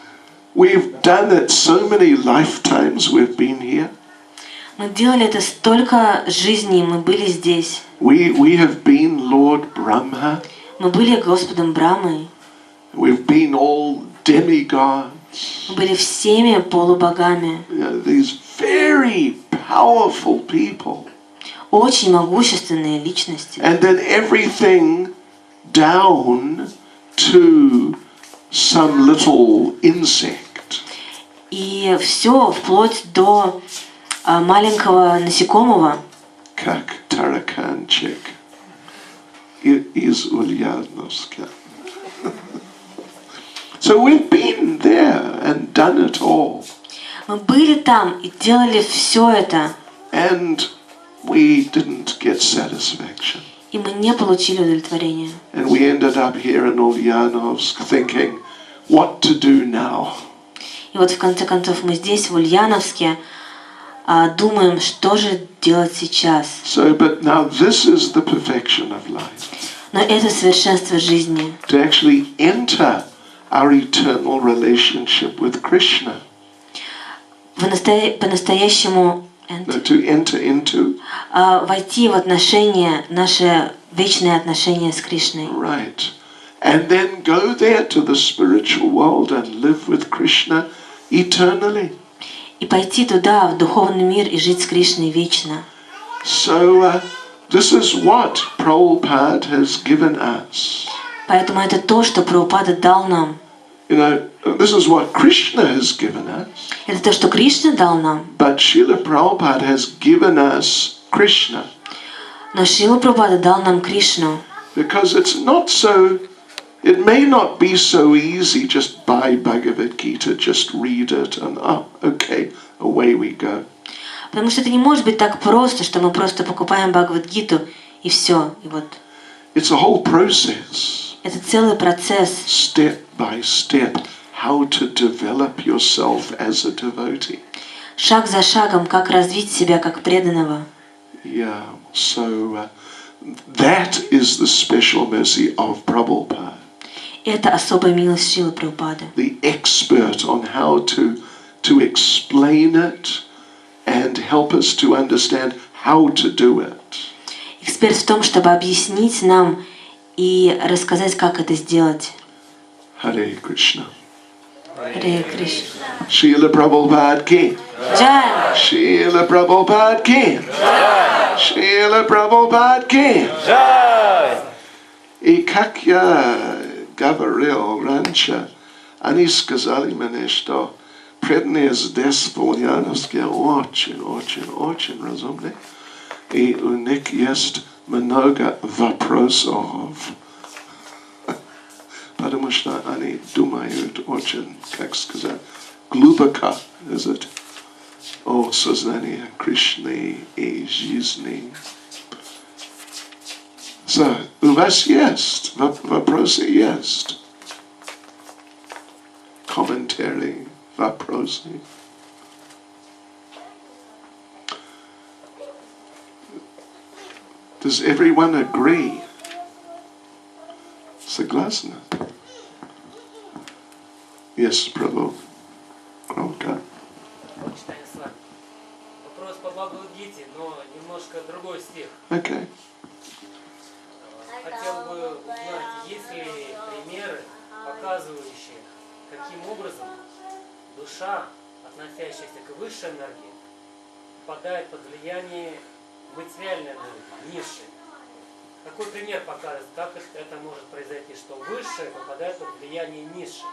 Speaker 3: we've done it so many lifetimes we've been here.
Speaker 2: мы делали это столько жизней, мы были здесь.
Speaker 3: We have been Lord Brahma.
Speaker 2: Мы были Господом Брамой.
Speaker 3: We've been all demigods.
Speaker 2: Мы были всеми полубогами.
Speaker 3: You know, these very powerful people.
Speaker 2: Очень могущественные личности.
Speaker 3: And then everything down to some little insect.
Speaker 2: И все вплоть до маленького насекомого.
Speaker 3: Как тараканчик из Ульяновска. So we've been there and done it all.
Speaker 2: Мы были там и делали все это.
Speaker 3: And we didn't get satisfaction.
Speaker 2: И мы не получили удовлетворения.
Speaker 3: And we ended up here in Ульяновsk thinking, what to do now?
Speaker 2: И вот в конце концов мы здесь, в Ульяновске, думаем, что же делать сейчас.
Speaker 3: So, but now this is the perfection of life.
Speaker 2: Но это совершенство жизни.
Speaker 3: To actually enter our eternal relationship with Krishna.
Speaker 2: По-настоящему
Speaker 3: No, to enter into.
Speaker 2: войти в отношения, наше вечное отношение с Кришной.
Speaker 3: Right. And then go there to the spiritual world and live with Krishna eternally.
Speaker 2: И пойти туда, в духовный мир, и жить с Кришной вечно.
Speaker 3: So, this is what Prabhupada has given us.
Speaker 2: Поэтому это то, что Прабхупада дал нам.
Speaker 3: You know, This is what Krishna has given us.
Speaker 2: Это то, что Кришна дал нам.
Speaker 3: But Srila Prabhupada has given us Krishna.
Speaker 2: Но Шрила Прабхупада дал нам Кришну.
Speaker 3: Because it's not so, it may not be so easy just buy Bhagavad Gita, just read it and okay, away we go.
Speaker 2: Потому что это не может быть так просто, что мы просто покупаем Бхагавад-гиту и все. И вот.
Speaker 3: It's a whole process.
Speaker 2: Это целый процесс.
Speaker 3: Step by step, how to develop yourself as a devotee.
Speaker 2: Шаг за шагом, как развить себя как преданного.
Speaker 3: Yeah, so that is the special mercy of Prabhupada.
Speaker 2: Это особая милость Шрилы Прабхупады.
Speaker 3: The expert on how to explain it and help us to understand how to do it.
Speaker 2: Эксперт в том, чтобы объяснить нам и рассказать, как это сделать.
Speaker 3: Hare Krishna.
Speaker 2: Харе Кришна.
Speaker 3: Srila Prabhupada ki.
Speaker 2: Джай!
Speaker 3: Srila Prabhupada ki. Srila Prabhupada ki. И как я говорил раньше, они сказали мне, что преданные здесь в Ульяновске очень разумные. И у них есть много вопросов. Потому что они думают очень, как сказать, глубоко, о сознании Кришны и жизни. So, у вас есть вопросы, есть комментарии, вопросы. Does everyone agree? Согласны? Yes, Prabhu. Громко.
Speaker 8: Чайтанья с вами. Вопрос по Бхагавад-гите, но немножко другой стих.
Speaker 3: Okay.
Speaker 8: Хотел бы узнать, есть ли примеры, показывающие, каким образом душа, относящаяся к высшей энергии, попадает под влияние материальной энергии, низшей. Какой пример показывает, как это может произойти, что высшее попадает под влияние низшей?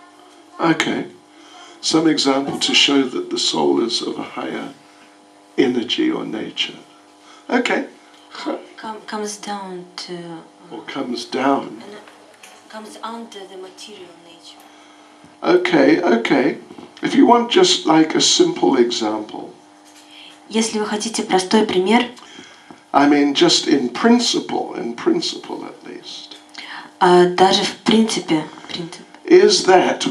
Speaker 3: Okay. Some example to show that the soul is of a higher energy or nature. Okay.
Speaker 2: Comes down to...
Speaker 3: Or comes down.
Speaker 2: Comes under the material nature.
Speaker 3: Okay. If you want just like a simple example.
Speaker 2: Если вы хотите простой пример,
Speaker 3: I mean, just in principle at least.
Speaker 2: Даже в принципе,
Speaker 3: Is that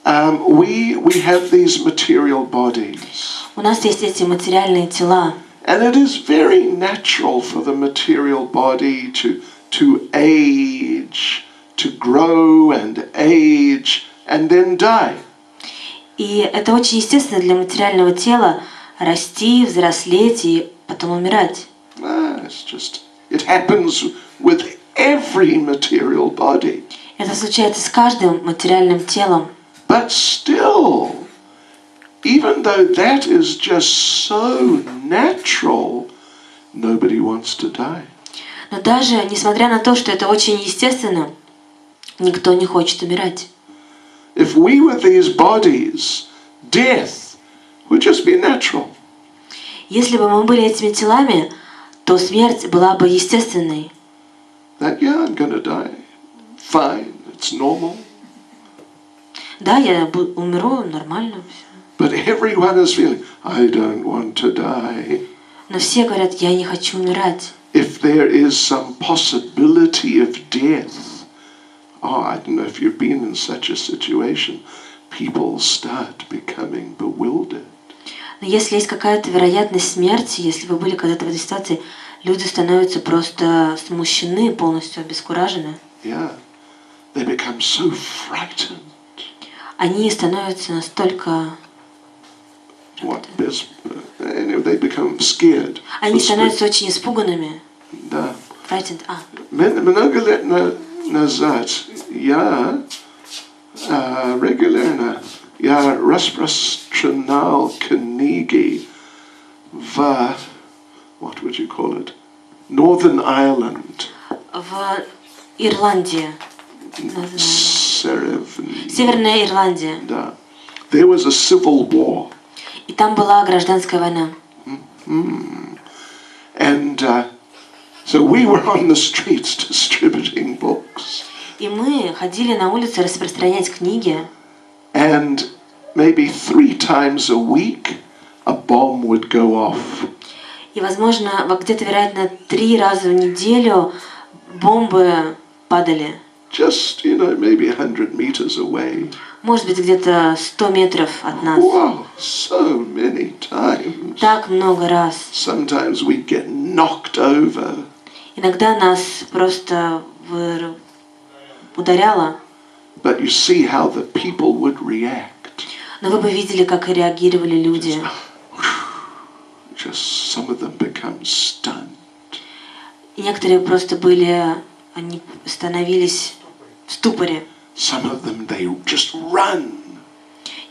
Speaker 3: we have these material bodies.
Speaker 2: У нас есть эти материальные тела.
Speaker 3: And it is very natural for the material body to age, to grow and age, and then die.
Speaker 2: И это очень естественно для материального тела расти, взрослеть и потом умирать.
Speaker 3: It happens with every material body.
Speaker 2: Это случается с каждым материальным телом.
Speaker 3: But still, even though that is just so natural, nobody wants to die.
Speaker 2: Но даже несмотря на то, что это очень естественно, никто не хочет умирать.
Speaker 3: If we were these bodies, death would just be natural.
Speaker 2: Если бы мы были этими телами, то смерть была бы естественной.
Speaker 3: That, yeah, I'm going to die. Fine, it's normal.
Speaker 2: Да, я умру, нормально.
Speaker 3: But everyone is feeling, I don't want to die.
Speaker 2: Но все говорят, я не хочу умирать.
Speaker 3: If there is some possibility of death, I don't know if you've been in such a situation, people start becoming bewildered.
Speaker 2: Но если есть какая-то вероятность смерти, если вы были когда-то в этой ситуации, люди становятся просто смущены, полностью обескуражены.
Speaker 3: Yeah, they become so frightened.
Speaker 2: Они становятся настолько...
Speaker 3: They become scared.
Speaker 2: Они становятся очень испуганными.
Speaker 3: Да.
Speaker 2: Frightened.
Speaker 3: Много лет назад я регулярно распространял книги в, what would you call it, Northern Ireland.
Speaker 2: В Ирландии. Северная Ирландия.
Speaker 3: Да. There was a civil war.
Speaker 2: И там была гражданская война.
Speaker 3: And so we were on the streets distributing books.
Speaker 2: И мы ходили на улицы распространять книги.
Speaker 3: And maybe 3 times a week a bomb would go off.
Speaker 2: И, возможно, где-то, вероятно, 3 раза в неделю бомбы падали.
Speaker 3: Just, maybe 100 meters away.
Speaker 2: Может быть, где-то 100 метров от нас.
Speaker 3: Wow, so many times.
Speaker 2: Так много раз.
Speaker 3: Sometimes we'd get knocked over.
Speaker 2: Иногда нас просто ударяло.
Speaker 3: But you see how the people would react.
Speaker 2: Но вы бы видели, как реагировали люди.
Speaker 3: Just some of them become stunned.
Speaker 2: И некоторые просто они становились в ступоре.
Speaker 3: Some of them, they just run.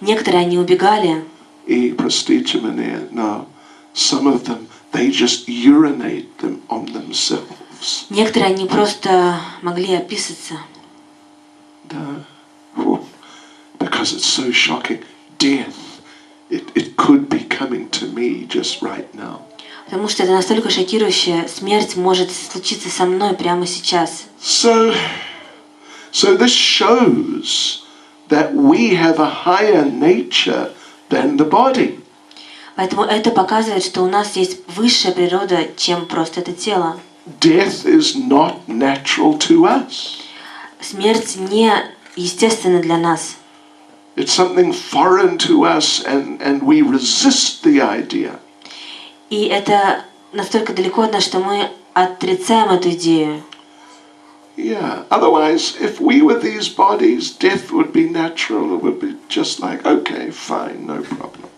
Speaker 2: Некоторые, они убегали.
Speaker 3: И, простите меня, no, some of them, they just urinate them on themselves.
Speaker 2: Некоторые, они просто могли описаться.
Speaker 3: Да. Because it's so shocking. Death, it could be coming to me just right now.
Speaker 2: Потому что это настолько шокирующе. Смерть может случиться со мной прямо сейчас.
Speaker 3: So this shows that we have a higher nature than the body.
Speaker 2: Поэтому это показывает, что у нас есть высшая природа, чем просто это тело.
Speaker 3: Death is not natural to us.
Speaker 2: Смерть не естественна для нас.
Speaker 3: It's something foreign to us, and we resist the idea.
Speaker 2: И это настолько далеко от нас, что мы отрицаем эту идею.
Speaker 3: Yeah. Otherwise, if we were these bodies, death would be natural. It would be just like, okay, fine, no problem.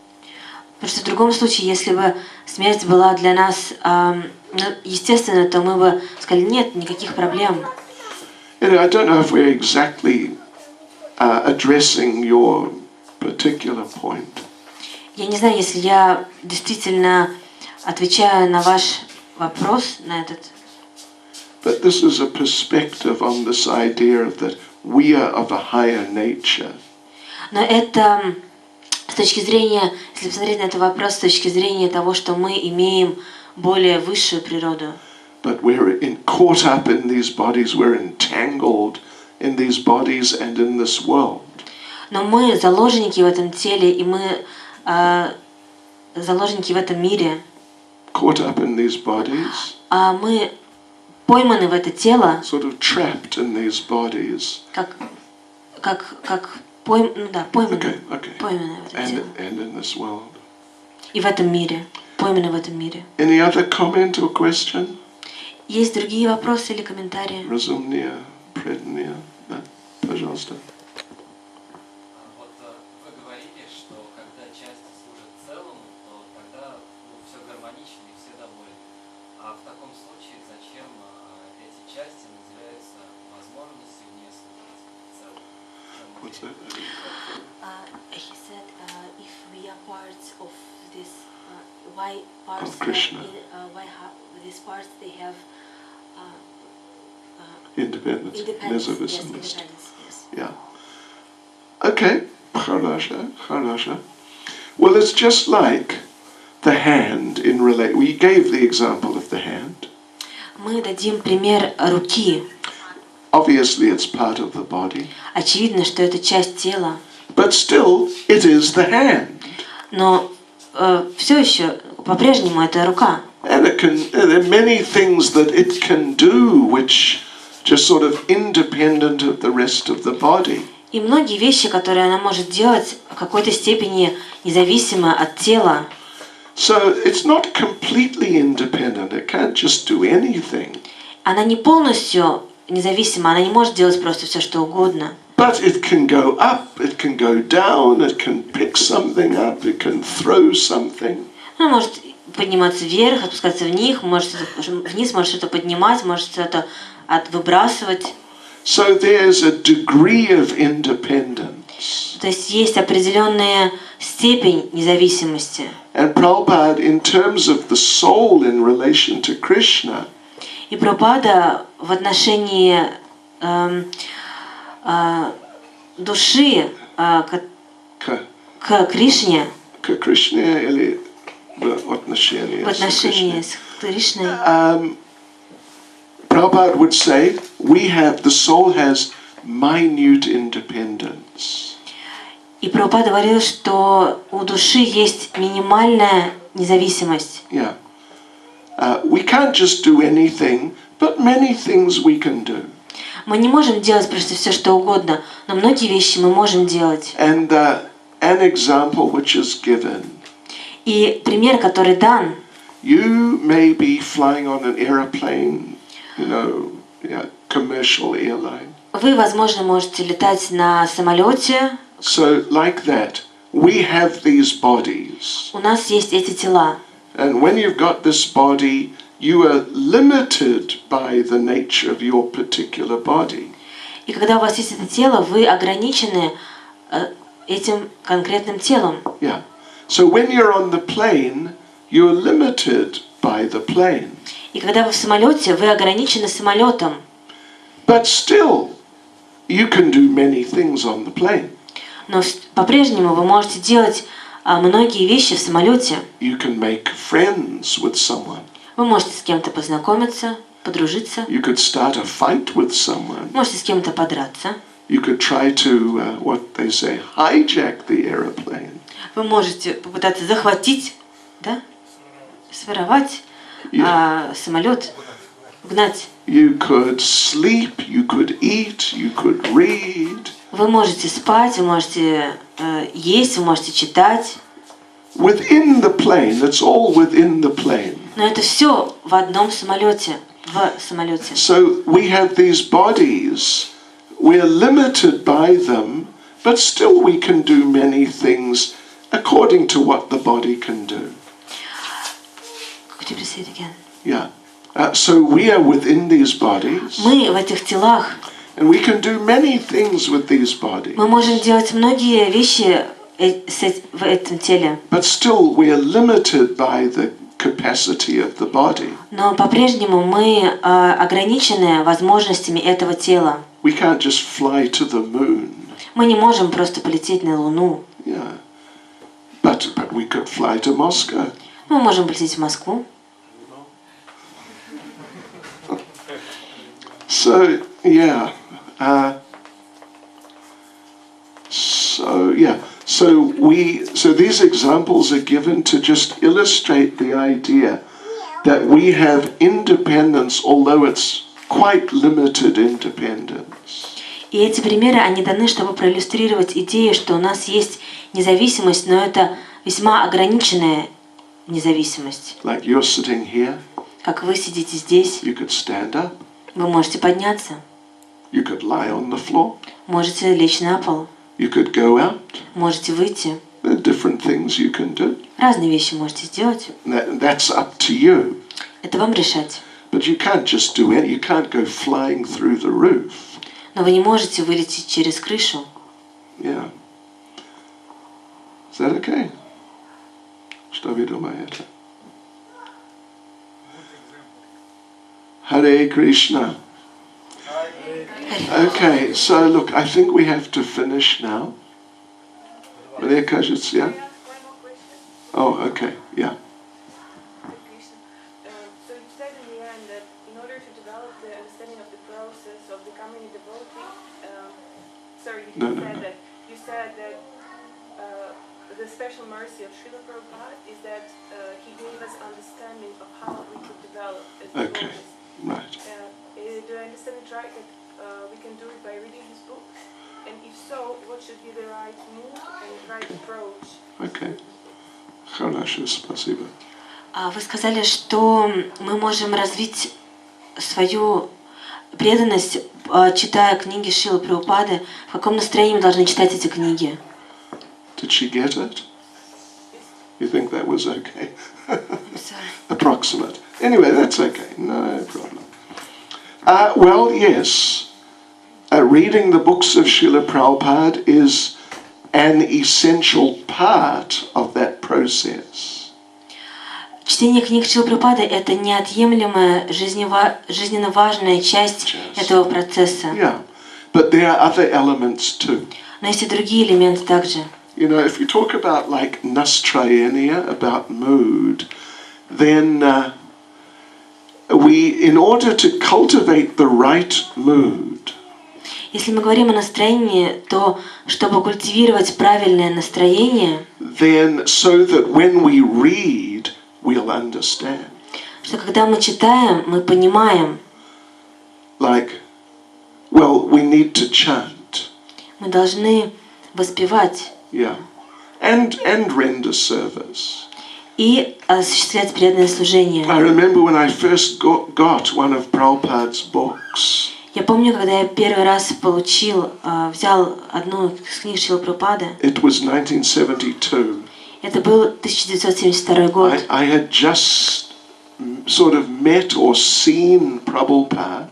Speaker 2: Потому что в другом случае, если бы смерть была для нас естественной, то мы бы сказали, нет, никаких проблем.
Speaker 3: I don't know if we're exactly addressing your particular point.
Speaker 2: Я не знаю, если я действительно отвечаю на ваш вопрос, на этот.
Speaker 3: But this is a perspective on this idea of that we are of a higher nature.
Speaker 2: Но это с точки зрения, если посмотреть на этот вопрос, с точки зрения того, что мы имеем более высшую природу.
Speaker 3: But we're caught up in these bodies, we're entangled in these bodies and in this world.
Speaker 2: Но мы заложники в этом теле, и мы заложники в этом мире.
Speaker 3: Caught up in these bodies.
Speaker 2: Мы пойманы в это тело.
Speaker 3: Sort of trapped in these bodies.
Speaker 2: Пойманы.
Speaker 3: Okay.
Speaker 2: Пойманы в это тело.
Speaker 3: And in this world.
Speaker 2: И в этом мире. Пойманы в этом мире.
Speaker 3: Any other comment or question?
Speaker 2: Есть другие вопросы или комментарии?
Speaker 3: Разумнее, преданнее. Да, пожалуйста.
Speaker 9: Вот вы говорили, что когда части служат целому, то тогда все гармонично и все довольны. А в таком случае зачем эти части наделяются возможностью не служить целому?
Speaker 2: He said, if we are parts of this, why parts
Speaker 3: of Krishna.
Speaker 2: Why these parts they have
Speaker 3: Independence.
Speaker 2: Independence. Yes.
Speaker 3: Yeah. Okay. Хорошо. Well, it's just like the hand in relate. We gave the example of the hand.
Speaker 2: Мы дадим пример руки.
Speaker 3: Obviously, it's part of the body.
Speaker 2: Очевидно, что это часть тела.
Speaker 3: But still, it is the hand.
Speaker 2: Но все еще по-прежнему это рука.
Speaker 3: And there are many things that it can do which just sort of independent of the rest of the body.
Speaker 2: И многие вещи, которые она может делать, в какой-то степени независимо от тела.
Speaker 3: So it's not completely independent. It can't just do anything.
Speaker 2: Она не полностью независима, она не может делать просто все, что угодно.
Speaker 3: But it can go up, it can go down, it can pick something up, it can throw something.
Speaker 2: Она может подниматься вверх, опускаться вниз, может что-то поднимать, может что-то выбрасывать.
Speaker 3: So there's a degree of independence.
Speaker 2: То есть есть определенная степень независимости.
Speaker 3: And Prabhupada, in terms of the soul in relation to Krishna,
Speaker 2: И Прабхупада в отношении души
Speaker 3: к
Speaker 2: к Кришне,
Speaker 3: Кришне или в отношении
Speaker 2: в отношении с Кришной,
Speaker 3: Prabhupada would say, the soul has minute independence.
Speaker 2: и Прабхупада говорил, что у души есть минимальная независимость.
Speaker 3: Yeah. We can't just do anything, but many things we can do.
Speaker 2: Мы не можем делать просто все, что угодно, но многие вещи мы можем делать.
Speaker 3: And an example which is given.
Speaker 2: И пример, который дан.
Speaker 3: You may be flying on an airplane, commercial airline.
Speaker 2: Вы, возможно, можете летать на самолете.
Speaker 3: So like that, we have these bodies.
Speaker 2: У нас есть эти тела.
Speaker 3: And when you've got this body, you are limited by the nature of your particular body.
Speaker 2: И когда у вас есть это тело, вы ограничены этим конкретным телом.
Speaker 3: Yeah. So when you're on the plane, you're limited by the plane.
Speaker 2: И когда вы в самолете, вы ограничены самолетом.
Speaker 3: But still, you can do many things on the plane.
Speaker 2: Но по-прежнему вы можете делать многие вещи в самолете.
Speaker 3: You can make friends with someone.
Speaker 2: Вы можете с кем-то познакомиться, подружиться.
Speaker 3: You could start a fight with someone.
Speaker 2: Можете с кем-то подраться.
Speaker 3: You could try to, what they say, hijack the airplane.
Speaker 2: Вы можете попытаться захватить, да, своровать самолет, угнать.
Speaker 3: You could sleep, you could eat, you could read.
Speaker 2: Вы можете спать, вы можете есть, вы можете читать.
Speaker 3: Within the plane, it's all within the plane.
Speaker 2: Но это все в одном самолете, в самолете.
Speaker 3: So we have these bodies, we're limited by them, but still we can do many things according to what the body can do.
Speaker 2: Could you please say it again?
Speaker 3: Yeah. So we are within these bodies.
Speaker 2: Мы в этих телах.
Speaker 3: And we can do many things with these bodies.
Speaker 2: Мы можем делать многие вещи в этом теле.
Speaker 3: But still we are limited by the capacity of the body.
Speaker 2: Но по-прежнему мы ограничены возможностями этого тела.
Speaker 3: We can't just fly to the moon.
Speaker 2: Мы не можем просто полететь на Луну.
Speaker 3: Yeah. But we could fly to Moscow.
Speaker 2: Мы можем полететь в Москву.
Speaker 3: So yeah. So these examples are given to just illustrate the idea that we have independence, although it's quite limited independence.
Speaker 2: И эти примеры, они даны, чтобы проиллюстрировать идею, что у нас есть независимость, но это весьма ограниченная независимость.
Speaker 3: Like you're sitting here.
Speaker 2: Как вы сидите здесь.
Speaker 3: You could stand up.
Speaker 2: Вы можете подняться.
Speaker 3: You could lie on the floor.
Speaker 2: Можете лечь на пол.
Speaker 3: You could go out.
Speaker 2: Можете выйти.
Speaker 3: There are different things you can do.
Speaker 2: Разные вещи можете сделать.
Speaker 3: That's up to you.
Speaker 2: Это вам решать.
Speaker 3: But you can't just do it. You can't go flying through the roof.
Speaker 2: Но вы не можете вылететь через крышу.
Speaker 3: Yeah. Is that okay? Что вы думаете? Hare Krishna. Okay, so look, I think we have to finish now. Мне кажется, yeah? Oh, okay, yeah.
Speaker 7: So you said in the end that in order to develop the understanding of the process of becoming a devotee, you said that the special mercy of Srila Prabhupada is that he gave us understanding of how we could develop as devotees.
Speaker 3: Okay, right.
Speaker 7: Do I understand it right that we can do it by reading his book? And if so, what should be the right move and right approach?
Speaker 3: Okay. Хорошо, спасибо.
Speaker 2: Вы сказали, что мы можем развить свою преданность, читая книги Шрилы Прабхупады. В каком настроении мы должны читать эти книги?
Speaker 3: Did she get it? You think that was okay?
Speaker 2: Sorry.
Speaker 3: Approximate. Anyway, that's okay. No problem. Well, yes. Reading the books of Srila Prabhupada is an essential part of that process.
Speaker 2: Чтение книг Шрилы Прабхупады — это неотъемлемая, жизненно важная часть этого процесса.
Speaker 3: Yeah, but there are other elements too.
Speaker 2: Но есть и другие элементы также.
Speaker 3: You know, if you talk about like настроение, about mood, then in order to cultivate the right mood,
Speaker 2: Если мы говорим о настроении, то чтобы культивировать правильное настроение,
Speaker 3: then so that when we read, we'll understand.
Speaker 2: что когда мы читаем, мы понимаем,
Speaker 3: Like, well, we need to chant,
Speaker 2: мы должны воспевать
Speaker 3: yeah, and render service.
Speaker 2: и осуществлять преданное служение.
Speaker 3: I remember when I first got one of Prabhupada's books.
Speaker 2: Я помню, когда я первый раз взял одну из книг Шрилы Прабхупады.
Speaker 3: It was 1972.
Speaker 2: Это был 1972 год.
Speaker 3: I had just sort of met or seen Prabhupada.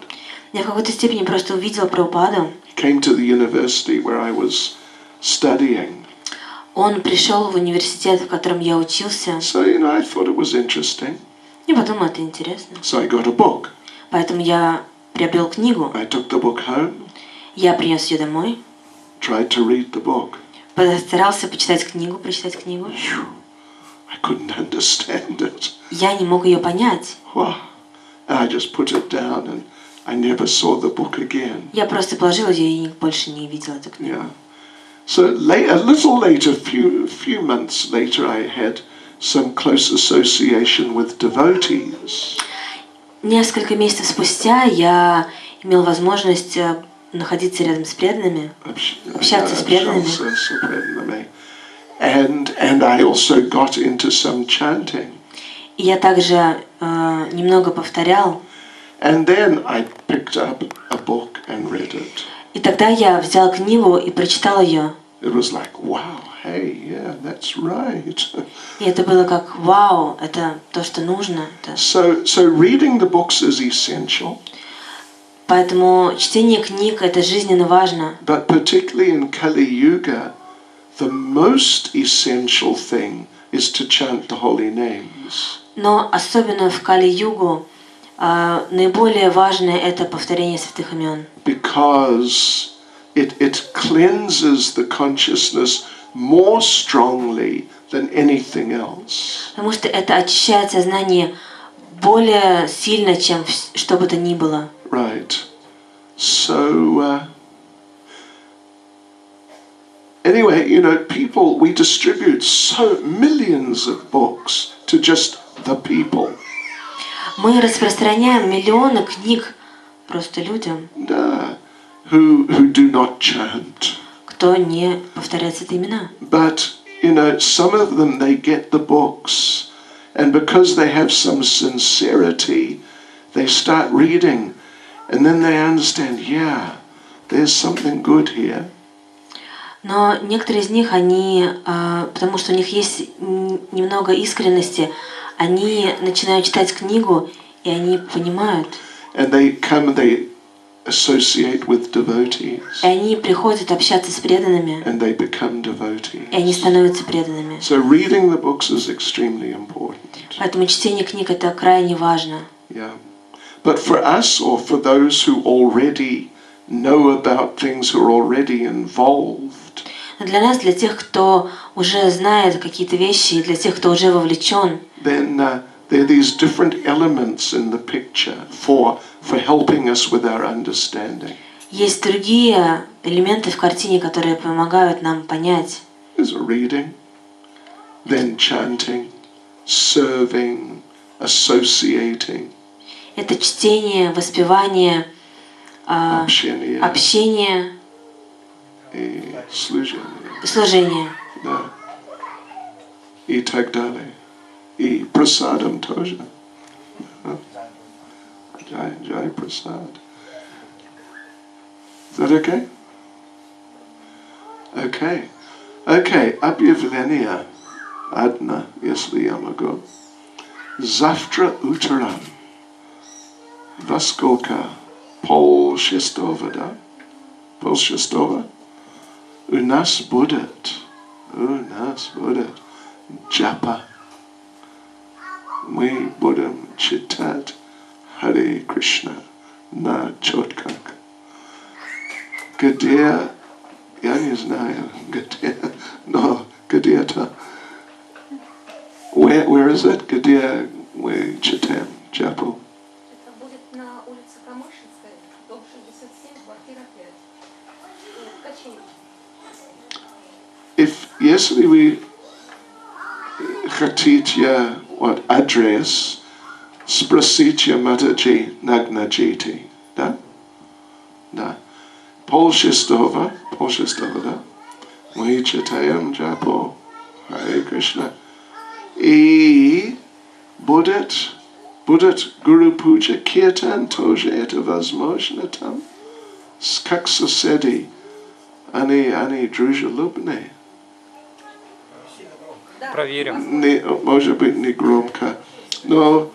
Speaker 2: Я в какой-то степени просто увидел Прабхупаду.
Speaker 3: He came to the university where I was studying.
Speaker 2: Он пришел в университет, в котором я учился.
Speaker 3: So, you know, I thought it was interesting.
Speaker 2: И подумал, это интересно.
Speaker 3: So I got a book.
Speaker 2: Поэтому я приобрел книгу.
Speaker 3: I took the book home.
Speaker 2: Я принес ее домой.
Speaker 3: Tried to read the book.
Speaker 2: Постарался прочитать книгу.
Speaker 3: I couldn't understand it.
Speaker 2: Я не мог ее понять.
Speaker 3: Wow. And I just put it down and I never saw the book again.
Speaker 2: Я просто положил ее и больше не видел эту книгу.
Speaker 3: Yeah. So a little later, few months later, I had some close association with devotees.
Speaker 2: Несколько месяцев спустя я имел возможность находиться рядом с преданными, общаться с преданными.
Speaker 3: And I also got into some chanting.
Speaker 2: И я также немного повторял.
Speaker 3: And then I picked up a book and read it.
Speaker 2: И тогда я взял книгу и прочитал ее.
Speaker 3: It was like, wow, hey, yeah, that's right.
Speaker 2: И это было как, вау, это то, что нужно.
Speaker 3: So reading the books is essential.
Speaker 2: Поэтому чтение книг это жизненно важно.
Speaker 3: But particularly in Kali Yuga, the most essential thing is to chant the holy names.
Speaker 2: Но особенно в Кали-югу наиболее важное это повторение святых имен.
Speaker 3: Because it cleanses the consciousness more strongly than anything else.
Speaker 2: Потому что это очищает сознание более сильно, чем что бы то ни было.
Speaker 3: Right. So anyway, you know, people, we distribute so millions of books to just the people.
Speaker 2: Мы распространяем миллионы книг просто людям,
Speaker 3: who do not chant.
Speaker 2: Кто не повторяет святые имена.
Speaker 3: But, you know, some of them, they get the books, and because they have some sincerity, they start reading, and then they understand, yeah, there's something good here.
Speaker 2: Но некоторые из них, они, потому что у них есть немного искренности, они начинают читать книгу, и они понимают.
Speaker 3: And they associate with devotees.
Speaker 2: И они приходят общаться с преданными.
Speaker 3: And they become devotees.
Speaker 2: И они становятся преданными.
Speaker 3: So reading the books is extremely important.
Speaker 2: Поэтому чтение книг это крайне важно.
Speaker 3: Yeah. But for us, or for those who already know about things, who are already involved,
Speaker 2: Но для нас, для тех, кто уже знает какие-то вещи, и для тех, кто уже вовлечен,
Speaker 3: then there are these different elements in the picture for helping us with our understanding.
Speaker 2: Есть другие элементы в картине, которые помогают нам понять.
Speaker 3: There's reading, then chanting, serving, associating.
Speaker 2: Это чтение, воспевание, общение,
Speaker 3: и
Speaker 2: служение.
Speaker 3: Да. И так далее. И прасадом тоже. Jai Prasad. Is that okay? Okay. Okay, объявление одно, если я могу. Завтра утром. Во сколько? 5:30, да? 5:30? У нас будет джапа. Мы будем читать Харе Кришна на четках. Где я Я не знаю, где, но где-то. Where is it? Где мы читаем джапу?
Speaker 10: Это будет на улице Камышинской, дом 67, квартира 5. Ткачей.
Speaker 3: Если вы хотите адрес, спросите Матаджи Нагнаджити, да? Да. Полшестого, да? Мы читаем джапу. Харе Кришна. И будет Гуру Пуджа Киртан тоже это возможно там? Как соседи, они дружелюбные.
Speaker 5: Проверим.
Speaker 3: Может быть, не громко. Но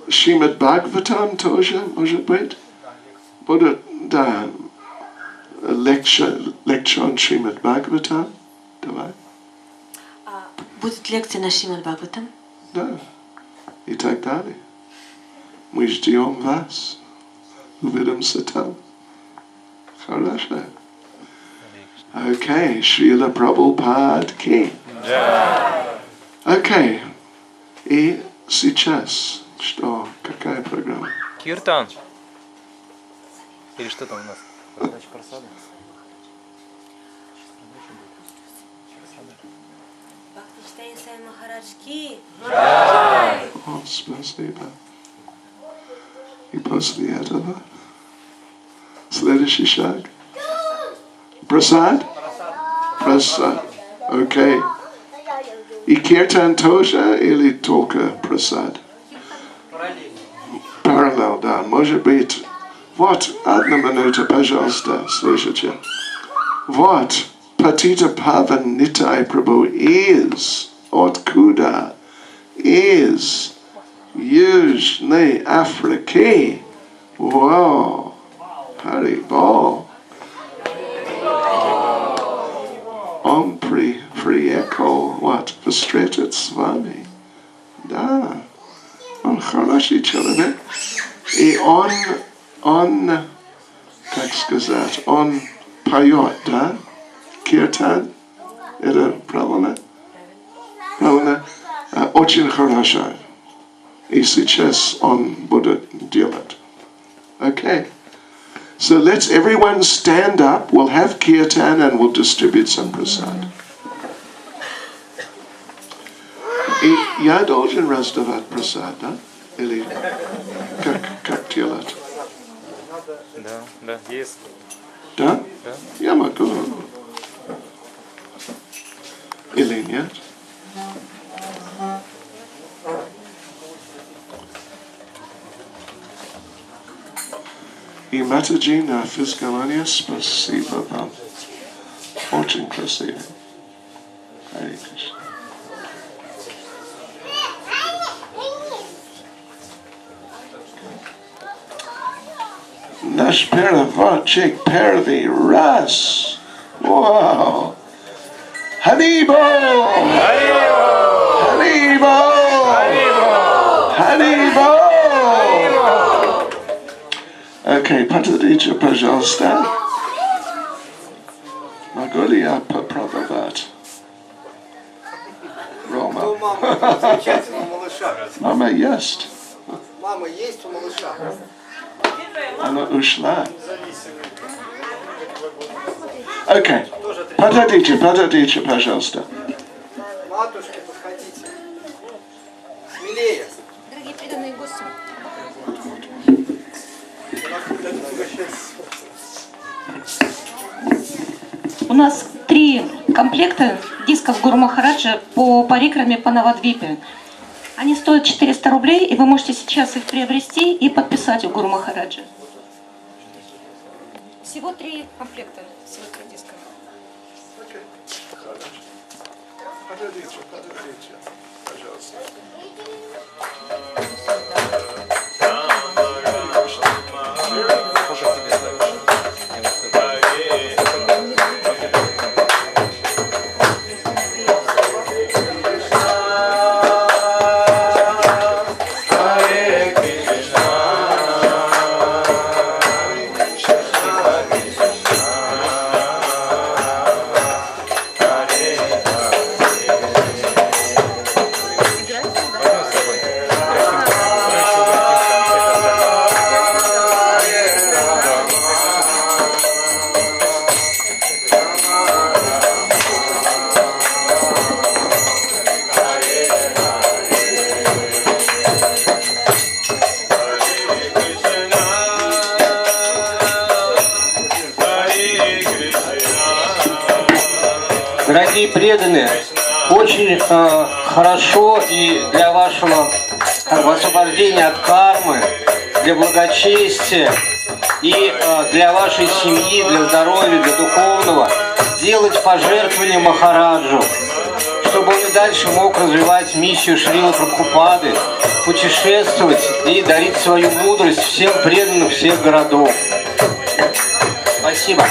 Speaker 3: Шримад Бхагаватам тоже, может быть? Будет, да, лекция Шримад Бхагаватам. Давай.
Speaker 2: Будет лекция на Шримад Бхагаватам?
Speaker 3: Да. И так далее. Мы ждем вас. Увидимся там. Хорошо. Окей. Шрила Прабхупад ки. Окей. И сейчас что? Какая программа?
Speaker 5: Киртан. Или что там у нас? Раздача просады?
Speaker 2: Бхакти Чайтанья Свами Махарадж ки.
Speaker 3: О, спасибо. И после этого следующий шаг. Прасад? Прасад. Окей. И киртан тоже или только прасад? Параллель, да. Может быть. Вот, одна минута, пожалуйста, слышите. Вот, Патита Паван Нитай Прабhu is, откуда, из Южной Африки. Вау, Харибол. Он приехал, вот, встретить с вами. Да, он хороший человек. И он, как сказать, он поет, да? Киртан. Это правильно? Правильно? Очень хорошо. И сейчас он будет делать. Okay. So let's everyone stand up. We'll have kirtan and we'll distribute some prasad. И я должен раздавать прасад, да? Или как делать?
Speaker 5: Да, есть.
Speaker 3: Да?
Speaker 5: Да.
Speaker 3: Я могу. Или нет? И Матаджи на физкалане спасибо вам. Очень красиво. Харе Кришна. Наш переводчик первый раз. Вау! Харибо! Харибо! Харибо! Окей, подождите, пожалуйста. Могу ли я попробовать? Рома.
Speaker 4: Ну, мама, замечательно, малыша.
Speaker 3: Мама есть.
Speaker 4: Мама есть у малыша.
Speaker 3: Она ушла. Окей. Подождите, пожалуйста.
Speaker 4: Матушки, подходите. Смелее.
Speaker 10: Дорогие преданные гости, у нас 3 комплекта дисков Гуру Махараджа по парикраме по Навадвипе. Они стоят 400 рублей, и вы можете сейчас их приобрести и подписать у Гуру Махараджа. Всего 3 комплекта, всего 3 диска.
Speaker 3: Подождите, пожалуйста.
Speaker 11: дорогие преданные, очень хорошо и для вашего освобождения от кармы, для благочестия и для вашей семьи, для здоровья, для духовного делать пожертвования Махараджу, чтобы он и дальше мог развивать миссию Шрилы Прабхупады, путешествовать и дарить свою мудрость всем преданным всех городов. Спасибо.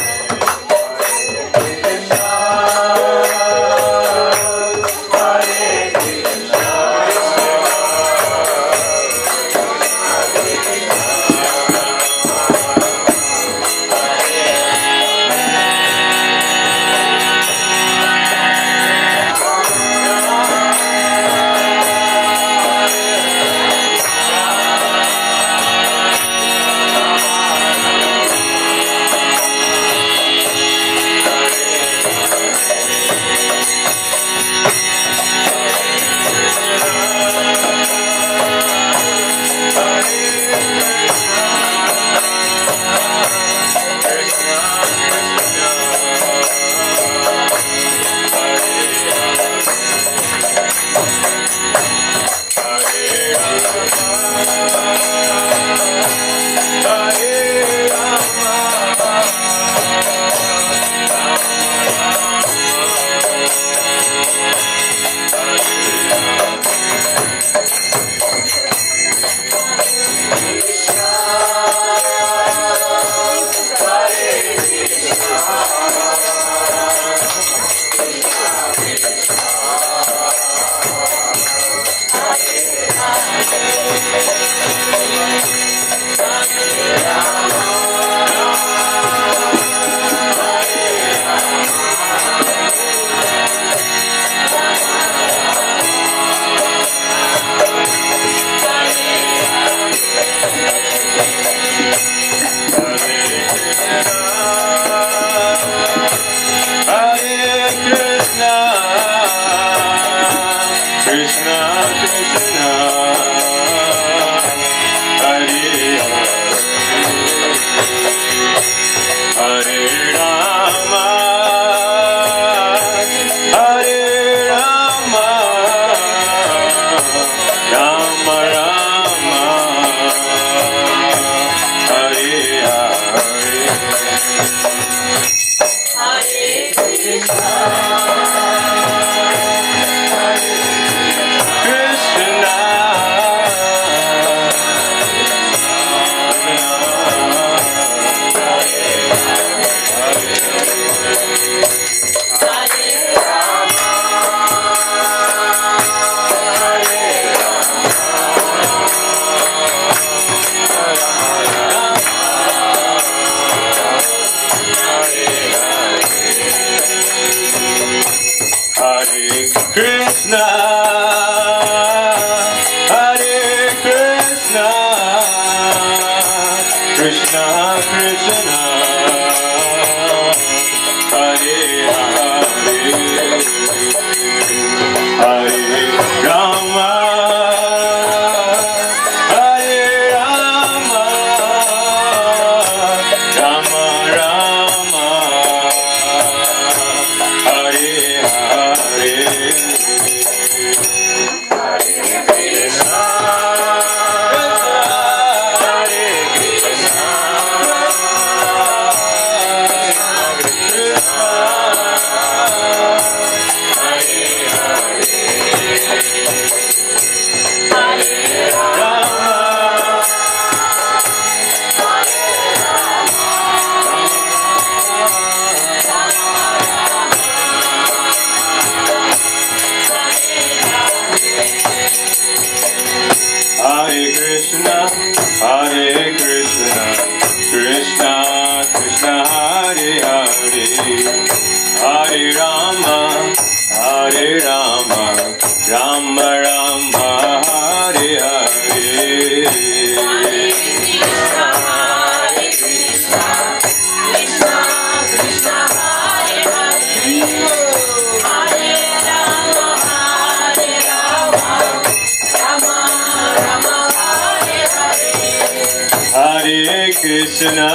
Speaker 12: Hare Hare Krishna,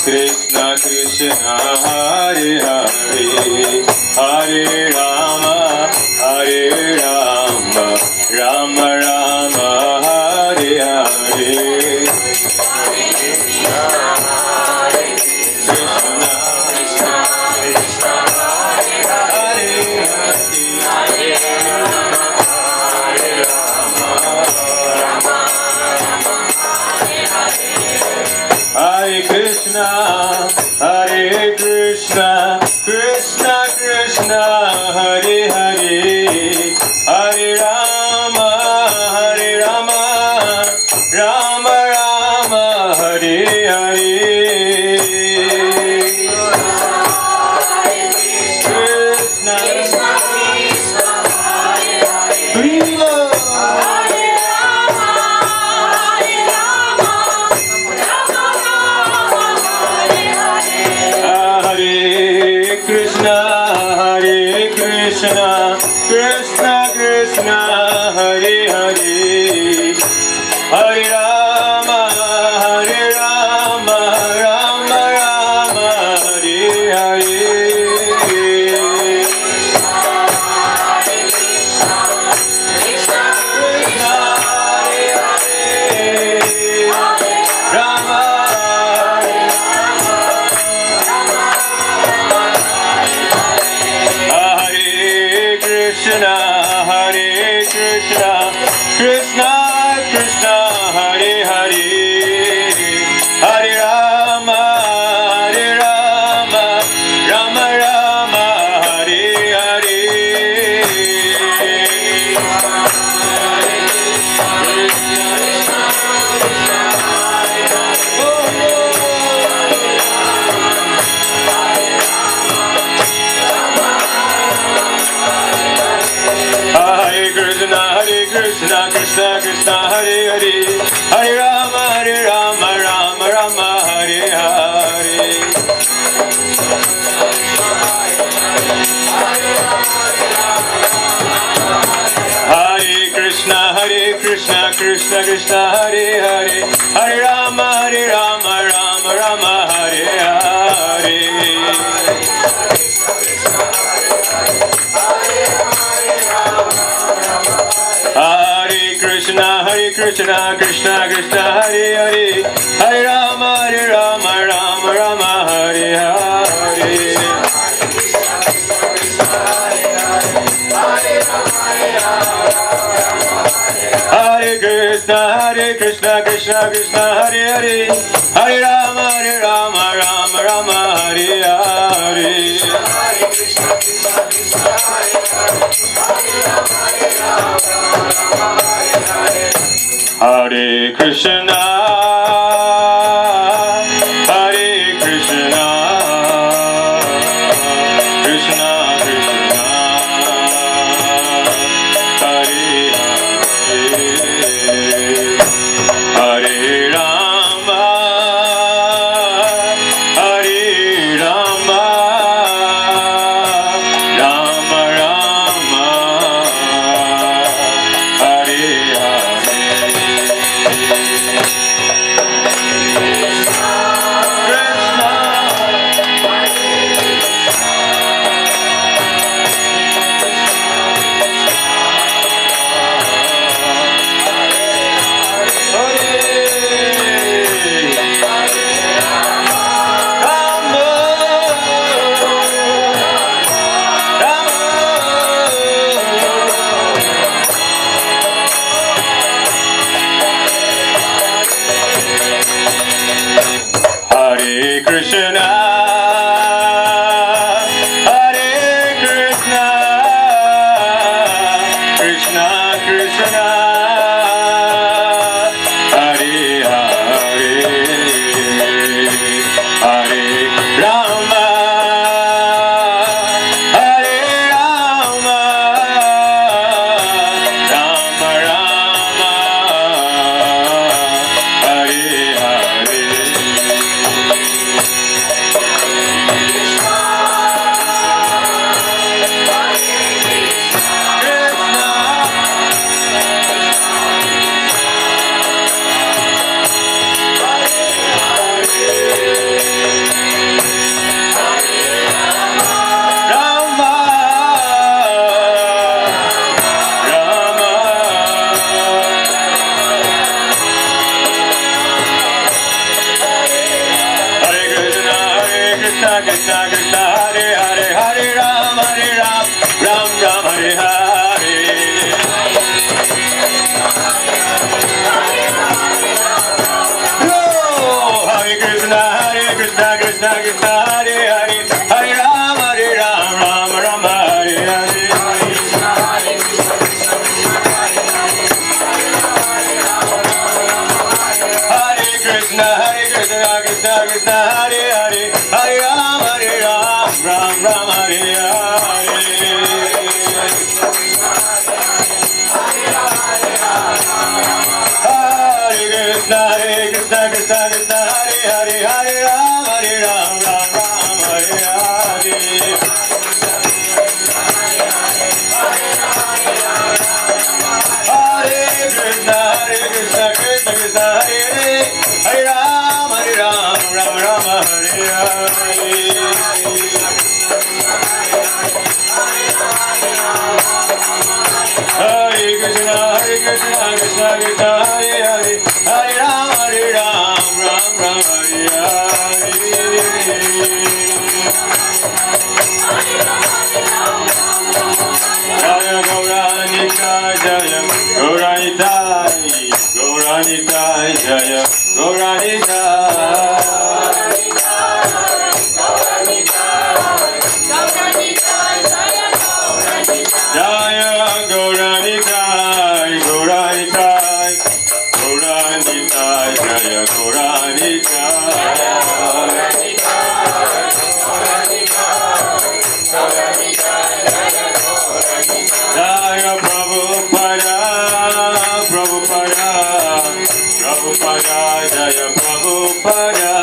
Speaker 12: Krishna Krishna, Hare Hare, Hare Rama, Rama Rama, Hare Hare. Hare Krishna, Krishna Krishna, Hare Hare, Hare Rama, Rama Rama, Hare Hare. Krishna, Krishna, Krishna Krishna, Hare Hare, Hare Rama, Rama Rama, Hare Hare. Krishna Krishna, Hare Hare, Hare Rama, Rama Rama, Hare Hare. Krishna Krishna Krishna, Hare Hare, Hare Rama, Rama Rama, Hare Hare. Hare Krishna Krishna Krishna, Hare Hare, Hare Rama, Rama Rama, Hare Hare. Hare Krishna Krishna Krishna, Hare Hare, Hare Rama, Rama Rama, Hare Hare. Hare Krishna Krishna Krishna, Hare Hare, Hare Rama, Rama Rama, Hare Hare. Hare Krishna, Krishna Krishna, Hare Hare, Hare Rama, Rama Rama, Hare Krishna Krishna Hare Hare Hare Ram Ram Ram Hare Hare. Hare Krishna Krishna Krishna Hare Hare Hare Ram Ram Ram Hare Hare. Hare Krishna Krishna Krishna Hare Hare Hare Ram Ram Ram Hare Hare. Krishna Krishna Krishna Hare Hare Hare Ram Ram Hare Hare. Hare Krishna Krishna Krishna Hare Hare Ram Ram Hare Hare. Hare Krishna Krishna Krishna Hare Hare Hare Ram Ram Hare Hare. Jaya Gauranitai Jaya Gauranitai Gauranitai Jaya Gauranitai. Jaya Gauranitai Gauranitai Gauranitai Jaya Gauranitai. Jaya Prabhupada Prabhupada Prabhupada Jaya Prabhupada.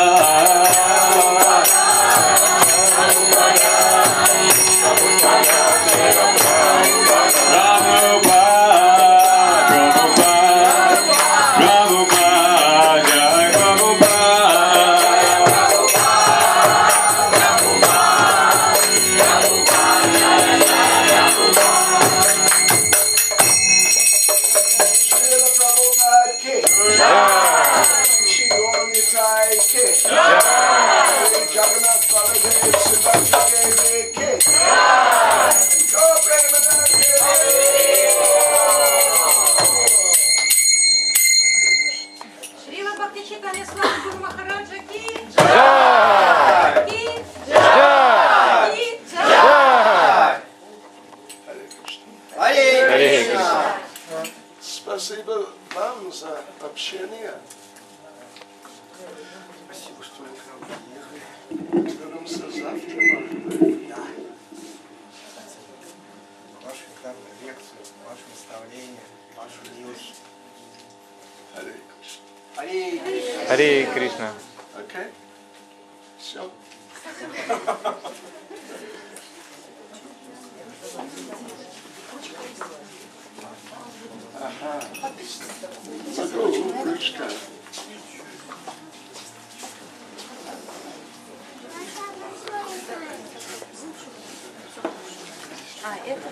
Speaker 13: Шрила Бхакти Чайтанья Свами Гуру Махараджа ки
Speaker 12: Jai!
Speaker 13: ки
Speaker 12: Jai!
Speaker 13: ки
Speaker 12: Jai!
Speaker 4: Hare
Speaker 12: Hare
Speaker 4: Krishna.
Speaker 3: Спасибо вам за общение.
Speaker 4: Спасибо, что вы к нам приехали.
Speaker 3: Вернемся завтра.
Speaker 4: Вашу данную лекцию, ваше наставление, вашу милость.
Speaker 3: Hare Krishna.
Speaker 4: Hare Krishna.
Speaker 5: Харе Кришна.
Speaker 3: Okay? Все. Ага. Могу, ручка.
Speaker 13: А, это...